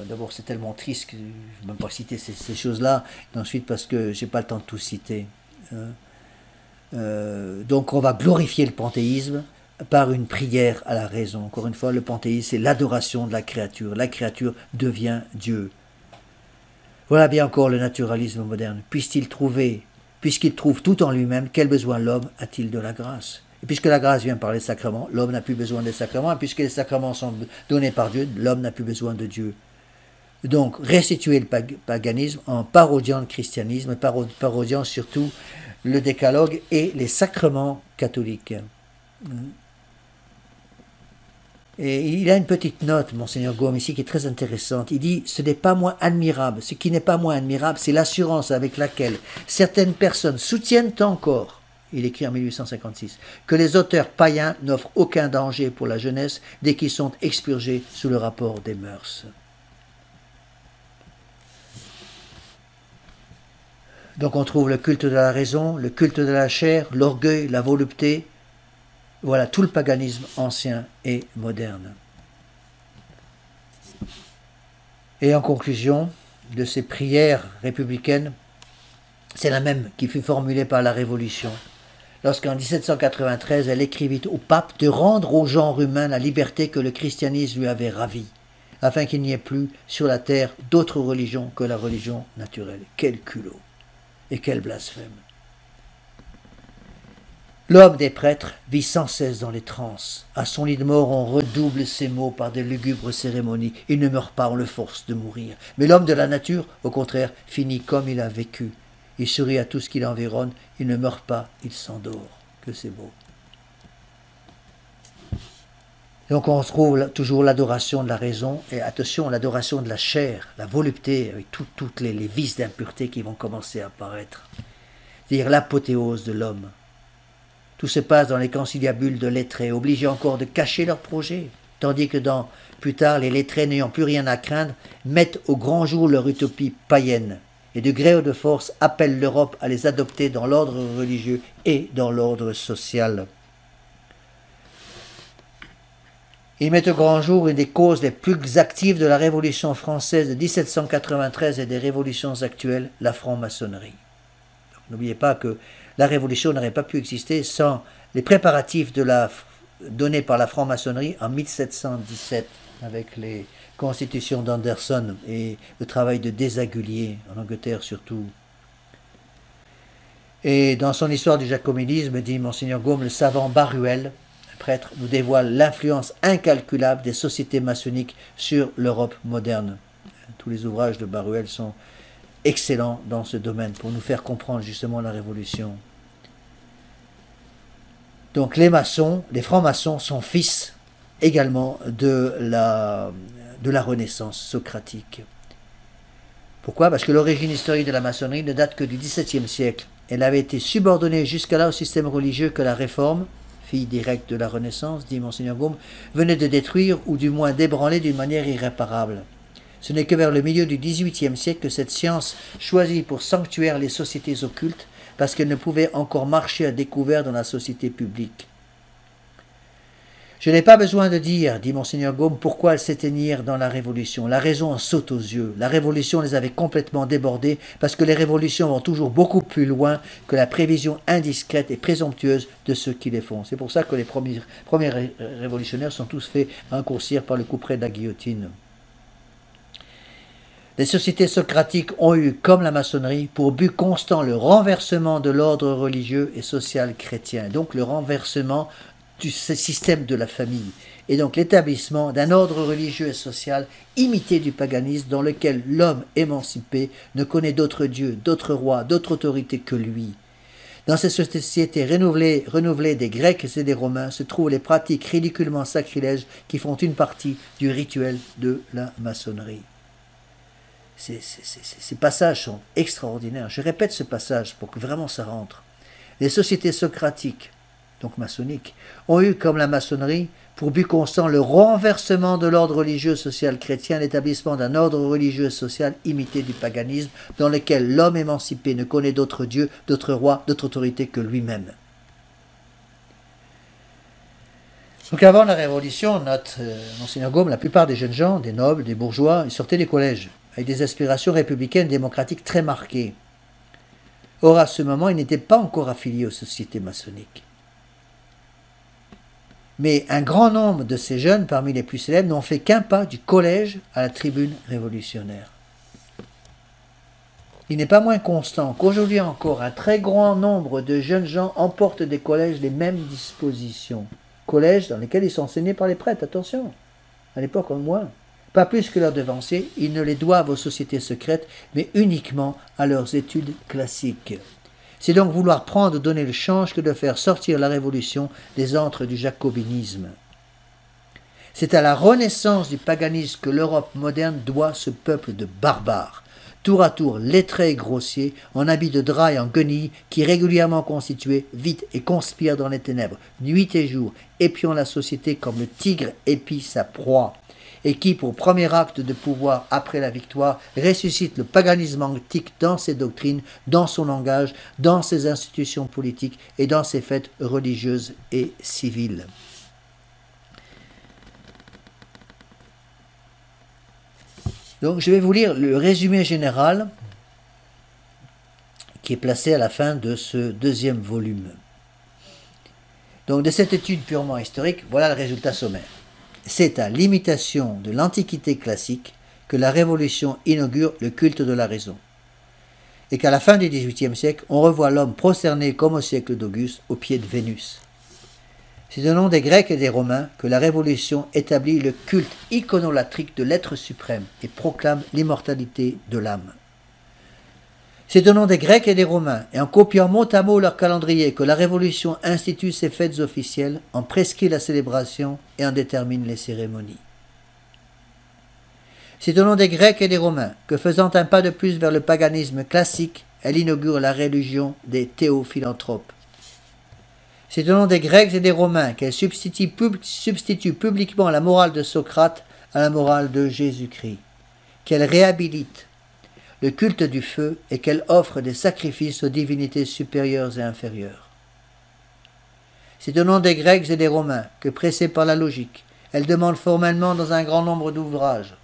d'abord c'est tellement triste que je ne vais même pas citer ces choses-là, et ensuite parce que je n'ai pas le temps de tout citer. Donc on va glorifier le panthéisme par une prière à la raison. Encore une fois, le panthéisme, c'est l'adoration de la créature. La créature devient Dieu. Voilà bien encore le naturalisme moderne. Puisqu'il trouve tout en lui-même, quel besoin l'homme a-t-il de la grâce? Et puisque la grâce vient par les sacrements, l'homme n'a plus besoin des sacrements. Et puisque les sacrements sont donnés par Dieu, l'homme n'a plus besoin de Dieu. Donc, restituer le paganisme en parodiant le christianisme, parodiant surtout le décalogue et les sacrements catholiques. Et il a une petite note, Monseigneur Gaume, ici, qui est très intéressante. Il dit « Ce n'est pas moins admirable. Ce qui n'est pas moins admirable, c'est l'assurance avec laquelle certaines personnes soutiennent encore, il écrit en 1856, que les auteurs païens n'offrent aucun danger pour la jeunesse dès qu'ils sont expurgés sous le rapport des mœurs. » Donc on trouve le culte de la raison, le culte de la chair, l'orgueil, la volupté. Voilà tout le paganisme ancien et moderne. Et en conclusion de ces prières républicaines, c'est la même qui fut formulée par la Révolution, lorsqu'en 1793 elle écrivit au pape de rendre au genre humain la liberté que le christianisme lui avait ravie, afin qu'il n'y ait plus sur la terre d'autre religion que la religion naturelle. Quel culot et quel blasphème! L'homme des prêtres vit sans cesse dans les transes. À son lit de mort, on redouble ses maux par de lugubres cérémonies. Il ne meurt pas, on le force de mourir. Mais l'homme de la nature, au contraire, finit comme il a vécu. Il sourit à tout ce qui l'environne, il ne meurt pas, il s'endort. Que c'est beau. Donc on retrouve toujours l'adoration de la raison, et attention, l'adoration de la chair, la volupté, avec toutes les vices d'impureté qui vont commencer à apparaître. c'est-à-dire l'apothéose de l'homme. Tout se passe dans les conciliabules de lettrés, obligés encore de cacher leurs projets, tandis que plus tard, les lettrés n'ayant plus rien à craindre, mettent au grand jour leur utopie païenne, et de gré ou de force appellent l'Europe à les adopter dans l'ordre religieux et dans l'ordre social. Ils mettent au grand jour une des causes les plus actives de la Révolution française de 1793 et des révolutions actuelles, la franc-maçonnerie. N'oubliez pas que la Révolution n'aurait pas pu exister sans les préparatifs donnés par la franc-maçonnerie en 1717, avec les constitutions d'Anderson et le travail de Desaguliers, en Angleterre surtout. Et dans son histoire du jacobinisme, dit Monseigneur Gaume, le savant Baruel, prêtre, nous dévoile l'influence incalculable des sociétés maçonniques sur l'Europe moderne. Tous les ouvrages de Baruel sont excellents dans ce domaine pour nous faire comprendre justement la Révolution. Donc les maçons, les francs-maçons sont fils également de la Renaissance socratique. Pourquoi? Parce que l'origine historique de la maçonnerie ne date que du XVIIe siècle. Elle avait été subordonnée jusqu'à-là au système religieux que la Réforme, fille directe de la Renaissance, dit Monseigneur Gaume, venait de détruire ou du moins d'ébranler d'une manière irréparable. Ce n'est que vers le milieu du XVIIIe siècle que cette science choisit pour sanctuaire les sociétés occultes, parce qu'elles ne pouvaient encore marcher à découvert dans la société publique. Je n'ai pas besoin de dire, dit Monseigneur Gaume, pourquoi elles s'éteignirent dans la Révolution. La raison en saute aux yeux. La Révolution les avait complètement débordées, parce que les révolutions vont toujours beaucoup plus loin que la prévision indiscrète et présomptueuse de ceux qui les font. C'est pour ça que les premiers révolutionnaires sont tous faits raccourcir par le couperet de la guillotine. Les sociétés socratiques ont eu, comme la maçonnerie, pour but constant le renversement de l'ordre religieux et social chrétien, donc le renversement du système de la famille, et donc l'établissement d'un ordre religieux et social imité du paganisme dans lequel l'homme émancipé ne connaît d'autre Dieu, d'autre roi, d'autre autorité que lui. Dans ces sociétés renouvelées des Grecs et des Romains se trouvent les pratiques ridiculement sacrilèges qui font une partie du rituel de la maçonnerie. Ces passages sont extraordinaires. Je répète ce passage pour que vraiment ça rentre. Les sociétés socratiques, donc maçonniques, ont eu, comme la maçonnerie, pour but constant le renversement de l'ordre religieux social chrétien, l'établissement d'un ordre religieux social imité du paganisme, dans lequel l'homme émancipé ne connaît d'autre Dieu, d'autre roi, d'autre autorité que lui-même. Donc avant la Révolution, note Monseigneur Gaume, la plupart des jeunes gens, des nobles, des bourgeois, ils sortaient des collèges, avec des aspirations républicaines démocratiques très marquées. Or, à ce moment, ils n'étaient pas encore affiliés aux sociétés maçonniques. Mais un grand nombre de ces jeunes, parmi les plus célèbres, n'ont fait qu'un pas du collège à la tribune révolutionnaire. Il n'est pas moins constant qu'aujourd'hui encore, un très grand nombre de jeunes gens emportent des collèges les mêmes dispositions. Collèges dans lesquels ils sont enseignés par les prêtres, attention, à l'époque au moins. Pas plus que leurs devanciers, ils ne les doivent aux sociétés secrètes, mais uniquement à leurs études classiques. C'est donc vouloir prendre ou donner le change que de faire sortir la Révolution des antres du jacobinisme. C'est à la renaissance du paganisme que l'Europe moderne doit ce peuple de barbares, tour à tour lettrés et grossiers, en habits de drap et en guenilles, qui régulièrement constitués, vite et conspirent dans les ténèbres, nuit et jour, épiant la société comme le tigre épie sa proie, et qui, pour premier acte de pouvoir après la victoire, ressuscite le paganisme antique dans ses doctrines, dans son langage, dans ses institutions politiques et dans ses fêtes religieuses et civiles. Donc je vais vous lire le résumé général qui est placé à la fin de ce deuxième volume. Donc de cette étude purement historique, voilà le résultat sommaire. C'est à l'imitation de l'Antiquité classique que la Révolution inaugure le culte de la raison, et qu'à la fin du XVIIIe siècle, on revoit l'homme prosterné comme au siècle d'Auguste aux pieds de Vénus. C'est au nom des Grecs et des Romains que la Révolution établit le culte iconolatrique de l'être suprême et proclame l'immortalité de l'âme. C'est au nom des Grecs et des Romains, et en copiant mot à mot leur calendrier, que la Révolution institue ses fêtes officielles, en prescrit la célébration et en détermine les cérémonies. C'est au nom des Grecs et des Romains que, faisant un pas de plus vers le paganisme classique, Elle inaugure la religion des théophilanthropes. C'est au nom des Grecs et des Romains qu'elle substitue publiquement la morale de Socrate à la morale de Jésus-Christ, qu'elle réhabilite le culte du feu et qu'elle offre des sacrifices aux divinités supérieures et inférieures. C'est au nom des Grecs et des Romains que, pressée par la logique, elle demande formellement dans un grand nombre d'ouvrages,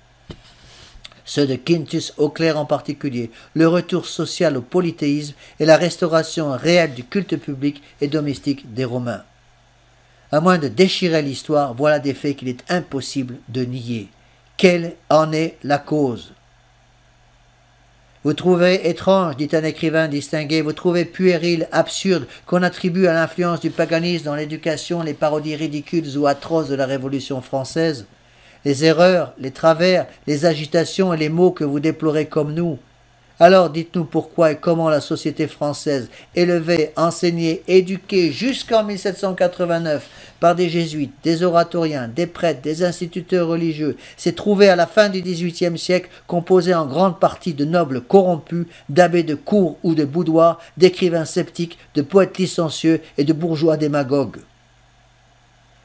ceux de Quintus Auclair en particulier, le retour social au polythéisme et la restauration réelle du culte public et domestique des Romains. À moins de déchirer l'histoire, voilà des faits qu'il est impossible de nier. Quelle en est la cause? Vous trouvez étrange, dit un écrivain distingué, vous trouvez puéril, absurde, qu'on attribue à l'influence du paganisme dans l'éducation les parodies ridicules ou atroces de la Révolution française, les erreurs, les travers, les agitations et les maux que vous déplorez comme nous. Alors dites-nous pourquoi et comment la société française, élevée, enseignée, éduquée jusqu'en 1789 par des jésuites, des oratoriens, des prêtres, des instituteurs religieux, s'est trouvée à la fin du XVIIIe siècle composée en grande partie de nobles corrompus, d'abbés de cour ou de boudoir, d'écrivains sceptiques, de poètes licencieux et de bourgeois démagogues.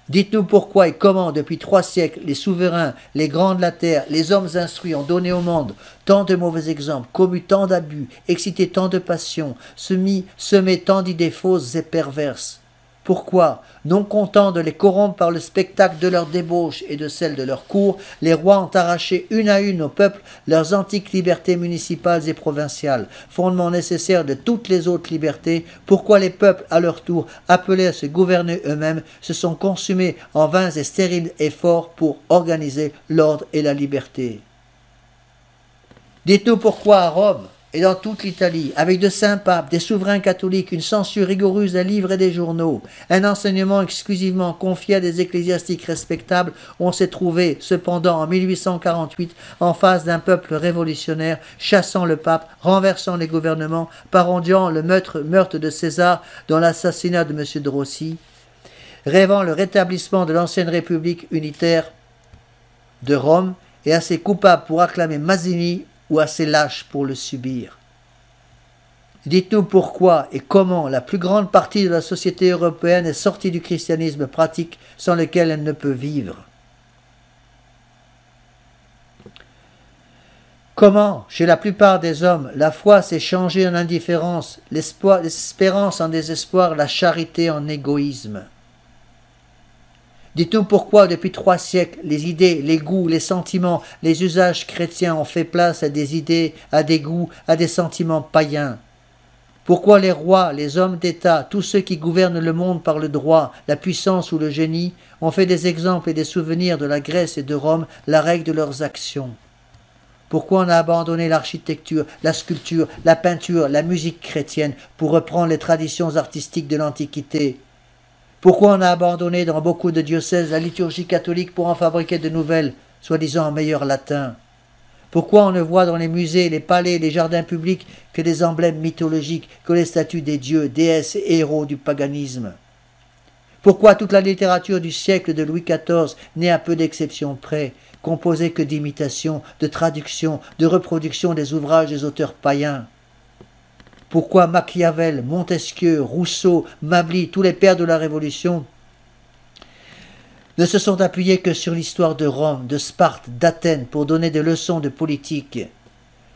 Dites-nous pourquoi et comment, depuis 3 siècles, les souverains, les grands de la terre, les hommes instruits ont donné au monde tant de mauvais exemples, commis tant d'abus, excité tant de passions, semé tant d'idées fausses et perverses. Pourquoi, non contents de les corrompre par le spectacle de leur débauche et de celle de leur cour, les rois ont arraché une à une au peuple leurs antiques libertés municipales et provinciales, fondement nécessaire de toutes les autres libertés? Pourquoi les peuples, à leur tour, appelés à se gouverner eux-mêmes, se sont consumés en vains et stériles efforts pour organiser l'ordre et la liberté? Dites-nous pourquoi à Rome et dans toute l'Italie, avec de saints papes, des souverains catholiques, une censure rigoureuse des livres et des journaux, un enseignement exclusivement confié à des ecclésiastiques respectables, on s'est trouvé, cependant, en 1848, en face d'un peuple révolutionnaire, chassant le pape, renversant les gouvernements, parodiant le meurtre de César dans l'assassinat de M. de Rossi, rêvant le rétablissement de l'ancienne République unitaire de Rome, et assez coupable pour acclamer Mazzini, ou assez lâche pour le subir. Dites-nous pourquoi et comment la plus grande partie de la société européenne est sortie du christianisme pratique sans lequel elle ne peut vivre. Comment, chez la plupart des hommes, la foi s'est changée en indifférence, l'espérance en désespoir, la charité en égoïsme. Dites-nous pourquoi, depuis 3 siècles, les idées, les goûts, les sentiments, les usages chrétiens ont fait place à des idées, à des goûts, à des sentiments païens. Pourquoi les rois, les hommes d'État, tous ceux qui gouvernent le monde par le droit, la puissance ou le génie, ont fait des exemples et des souvenirs de la Grèce et de Rome la règle de leurs actions? Pourquoi on a abandonné l'architecture, la sculpture, la peinture, la musique chrétienne pour reprendre les traditions artistiques de l'Antiquité? Pourquoi on a abandonné dans beaucoup de diocèses la liturgie catholique pour en fabriquer de nouvelles, soi-disant en meilleur latin? Pourquoi on ne voit dans les musées, les palais, les jardins publics que des emblèmes mythologiques, que les statues des dieux, déesses et héros du paganisme? Pourquoi toute la littérature du siècle de Louis XIV n'est à peu d'exceptions près, composée que d'imitations, de traductions, de reproductions des ouvrages des auteurs païens? Pourquoi Machiavel, Montesquieu, Rousseau, Mably, tous les pères de la Révolution ne se sont appuyés que sur l'histoire de Rome, de Sparte, d'Athènes pour donner des leçons de politique?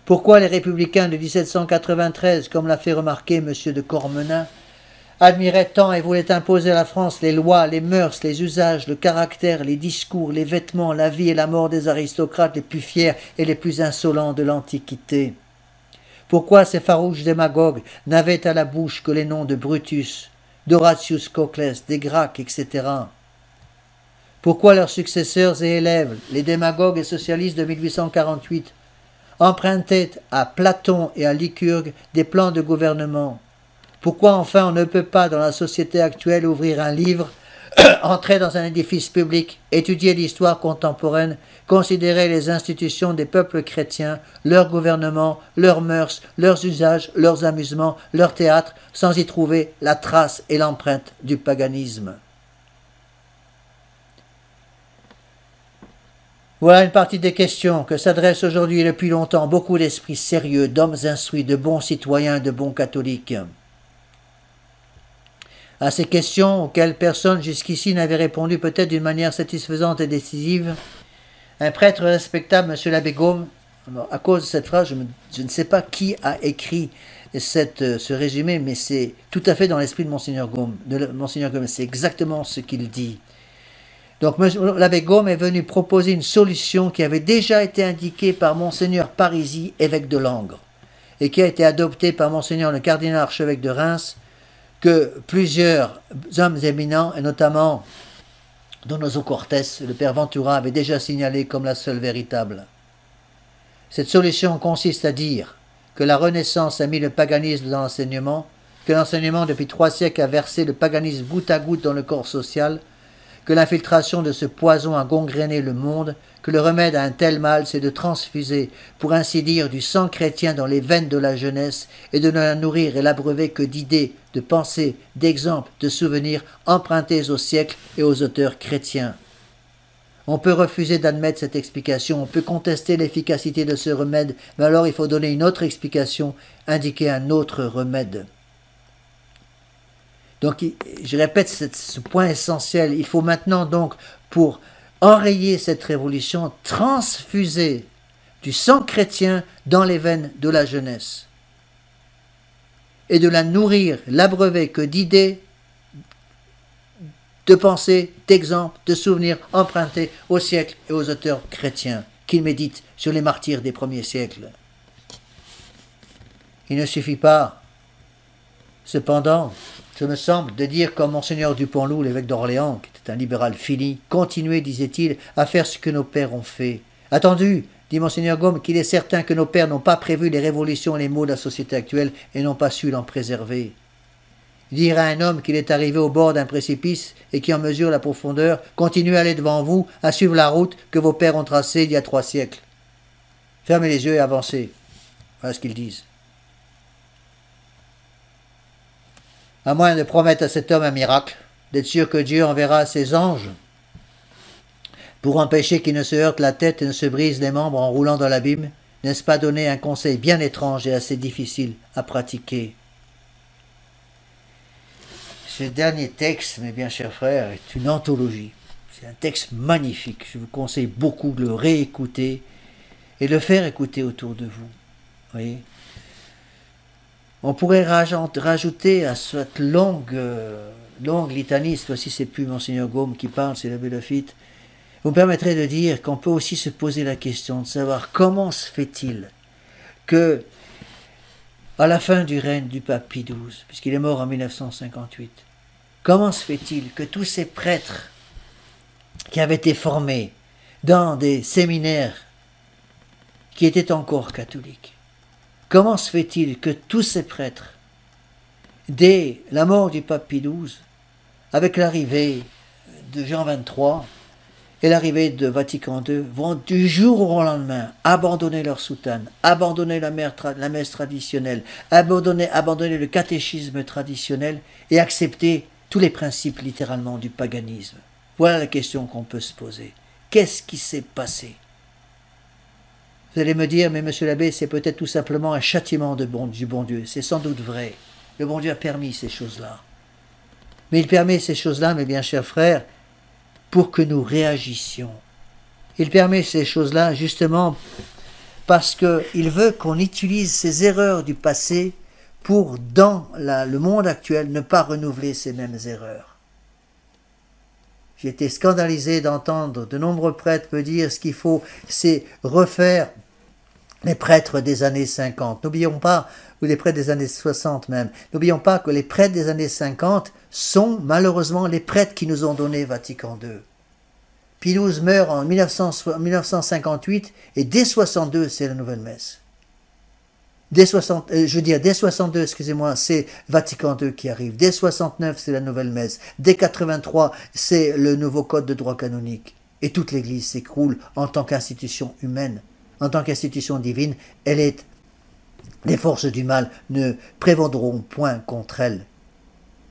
Pourquoi les républicains de 1793, comme l'a fait remarquer M. de Cormenin, admiraient tant et voulaient imposer à la France les lois, les mœurs, les usages, le caractère, les discours, les vêtements, la vie et la mort des aristocrates les plus fiers et les plus insolents de l'Antiquité? Pourquoi ces farouches démagogues n'avaient à la bouche que les noms de Brutus, d'Horatius Cocles, des Gracques, etc. Pourquoi leurs successeurs et élèves, les démagogues et socialistes de 1848, empruntaient à Platon et à Lycurgue des plans de gouvernement? Pourquoi enfin on ne peut pas dans la société actuelle ouvrir un livre, entrer dans un édifice public, étudier l'histoire contemporaine, considérer les institutions des peuples chrétiens, leur gouvernement, leurs mœurs, leurs usages, leurs amusements, leurs théâtres, sans y trouver la trace et l'empreinte du paganisme? Voilà une partie des questions que s'adressent aujourd'hui et depuis longtemps beaucoup d'esprits sérieux, d'hommes instruits, de bons citoyens, de bons catholiques. À ces questions auxquelles personne jusqu'ici n'avait répondu peut-être d'une manière satisfaisante et décisive, un prêtre respectable, M. l'abbé Gaume, à cause de cette phrase, je ne sais pas qui a écrit ce résumé, mais c'est tout à fait dans l'esprit de Monseigneur Gaume. C'est exactement ce qu'il dit. Donc l'abbé Gaume est venu proposer une solution qui avait déjà été indiquée par Monseigneur Parisi, évêque de Langres, et qui a été adoptée par Monseigneur le cardinal archevêque de Reims, que plusieurs hommes éminents, et notamment Donoso Cortés, le père Ventura, avait déjà signalé comme la seule véritable. Cette solution consiste à dire que la Renaissance a mis le paganisme dans l'enseignement, que l'enseignement depuis 3 siècles a versé le paganisme goutte à goutte dans le corps social, que l'infiltration de ce poison a gangréné le monde, que le remède à un tel mal, c'est de transfuser, pour ainsi dire, du sang chrétien dans les veines de la jeunesse et de ne la nourrir et l'abreuver que d'idées, de pensées, d'exemples, de souvenirs empruntés aux siècles et aux auteurs chrétiens. On peut refuser d'admettre cette explication, on peut contester l'efficacité de ce remède, mais alors il faut donner une autre explication, indiquer un autre remède. Donc, je répète ce point essentiel, il faut maintenant donc, pour enrayer cette révolution, transfuser du sang chrétien dans les veines de la jeunesse et de la nourrir, l'abreuver que d'idées, de pensées, d'exemples, de souvenirs empruntés aux siècles et aux auteurs chrétiens qui méditent sur les martyrs des premiers siècles. Il ne suffit pas, cependant, je me semble, de dire comme Monseigneur Dupont-Loup, l'évêque d'Orléans, qui était un libéral fini, continuez, disait-il, à faire ce que nos pères ont fait. Attendu, dit Monseigneur Gaume, qu'il est certain que nos pères n'ont pas prévu les révolutions et les maux de la société actuelle et n'ont pas su l'en préserver. Dire à un homme qu'il est arrivé au bord d'un précipice et qui en mesure la profondeur, continuez à aller devant vous, à suivre la route que vos pères ont tracée il y a 3 siècles. Fermez les yeux et avancez. Voilà ce qu'ils disent. À moins de promettre à cet homme un miracle, d'être sûr que Dieu enverra ses anges pour empêcher qu'il ne se heurte la tête et ne se brise les membres en roulant dans l'abîme, n'est-ce pas donner un conseil bien étrange et assez difficile à pratiquer? Ce dernier texte, mes bien chers frères, est une anthologie. C'est un texte magnifique. Je vous conseille beaucoup de le réécouter et de le faire écouter autour de vous. Voyez, on pourrait rajouter à cette longue litanie, cette fois-ci c'est plus Monseigneur Gaume qui parle, c'est l'abbé Laffitte, vous me permettrez de dire qu'on peut aussi se poser la question de savoir comment se fait-il que, à la fin du règne du pape Pie XII, puisqu'il est mort en 1958, comment se fait-il que tous ces prêtres qui avaient été formés dans des séminaires qui étaient encore catholiques, comment se fait-il que tous ces prêtres, dès la mort du pape Pie XII, avec l'arrivée de Jean XXIII et l'arrivée de Vatican II, vont du jour au lendemain abandonner leur soutane, abandonner la messe traditionnelle, abandonner le catéchisme traditionnel et accepter tous les principes littéralement du paganisme? Voilà la question qu'on peut se poser. Qu'est-ce qui s'est passé? Vous allez me dire, mais monsieur l'abbé, c'est peut-être tout simplement un châtiment du bon Dieu. C'est sans doute vrai. Le bon Dieu a permis ces choses-là. Mais il permet ces choses-là, mes bien chers frères, pour que nous réagissions. Il permet ces choses-là justement parce qu'il veut qu'on utilise ces erreurs du passé pour, dans le monde actuel, ne pas renouveler ces mêmes erreurs. J'ai été scandalisé d'entendre de nombreux prêtres me dire ce qu'il faut, c'est refaire les prêtres des années 50. N'oublions pas, ou les prêtres des années 60 même, n'oublions pas que les prêtres des années 50 sont malheureusement les prêtres qui nous ont donné Vatican II. Pie XII meurt en 1958 et dès 62 c'est la nouvelle messe. Dès 62, excusez-moi, c'est Vatican II qui arrive. Dès 69 c'est la nouvelle messe. Dès 83 c'est le nouveau code de droit canonique. Et toute l'Église s'écroule en tant qu'institution humaine. En tant qu'institution divine, les forces du mal ne prévaudront point contre elle.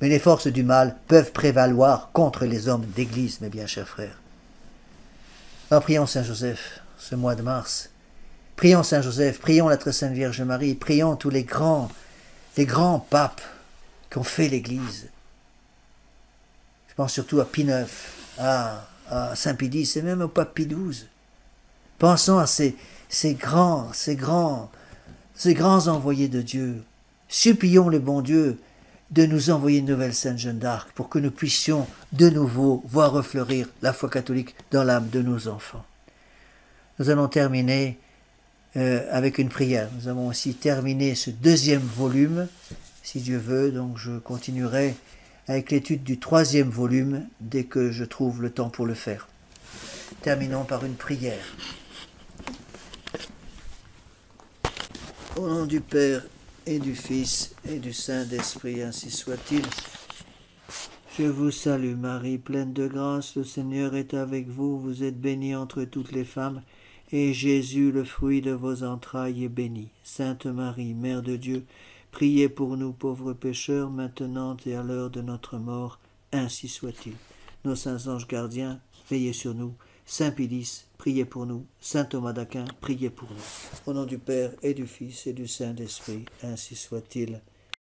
Mais les forces du mal peuvent prévaloir contre les hommes d'église, mes bien chers frères. Alors prions Saint Joseph, ce mois de mars. Prions Saint Joseph, prions la très sainte Vierge Marie, prions tous les grands papes qui ont fait l'Église. Je pense surtout à Pie IX, à Saint Pie X et même au pape Pie XII. Pensons à ces grands envoyés de Dieu. Supplions le bon Dieu de nous envoyer une nouvelle Sainte Jeanne d'Arc pour que nous puissions de nouveau voir refleurir la foi catholique dans l'âme de nos enfants. Nous allons terminer avec une prière. Nous avons aussi terminé ce deuxième volume, si Dieu veut, donc je continuerai avec l'étude du troisième volume dès que je trouve le temps pour le faire. Terminons par une prière. Au nom du Père et du Fils et du Saint-Esprit, ainsi soit-il. Je vous salue Marie, pleine de grâce, le Seigneur est avec vous, vous êtes bénie entre toutes les femmes, et Jésus, le fruit de vos entrailles, est béni. Sainte Marie, Mère de Dieu, priez pour nous pauvres pécheurs, maintenant et à l'heure de notre mort, ainsi soit-il. Nos saints anges gardiens, veillez sur nous. Saint Pie X, priez pour nous. Saint Thomas d'Aquin, priez pour nous. Au nom du Père et du Fils et du Saint-Esprit, ainsi soit-il.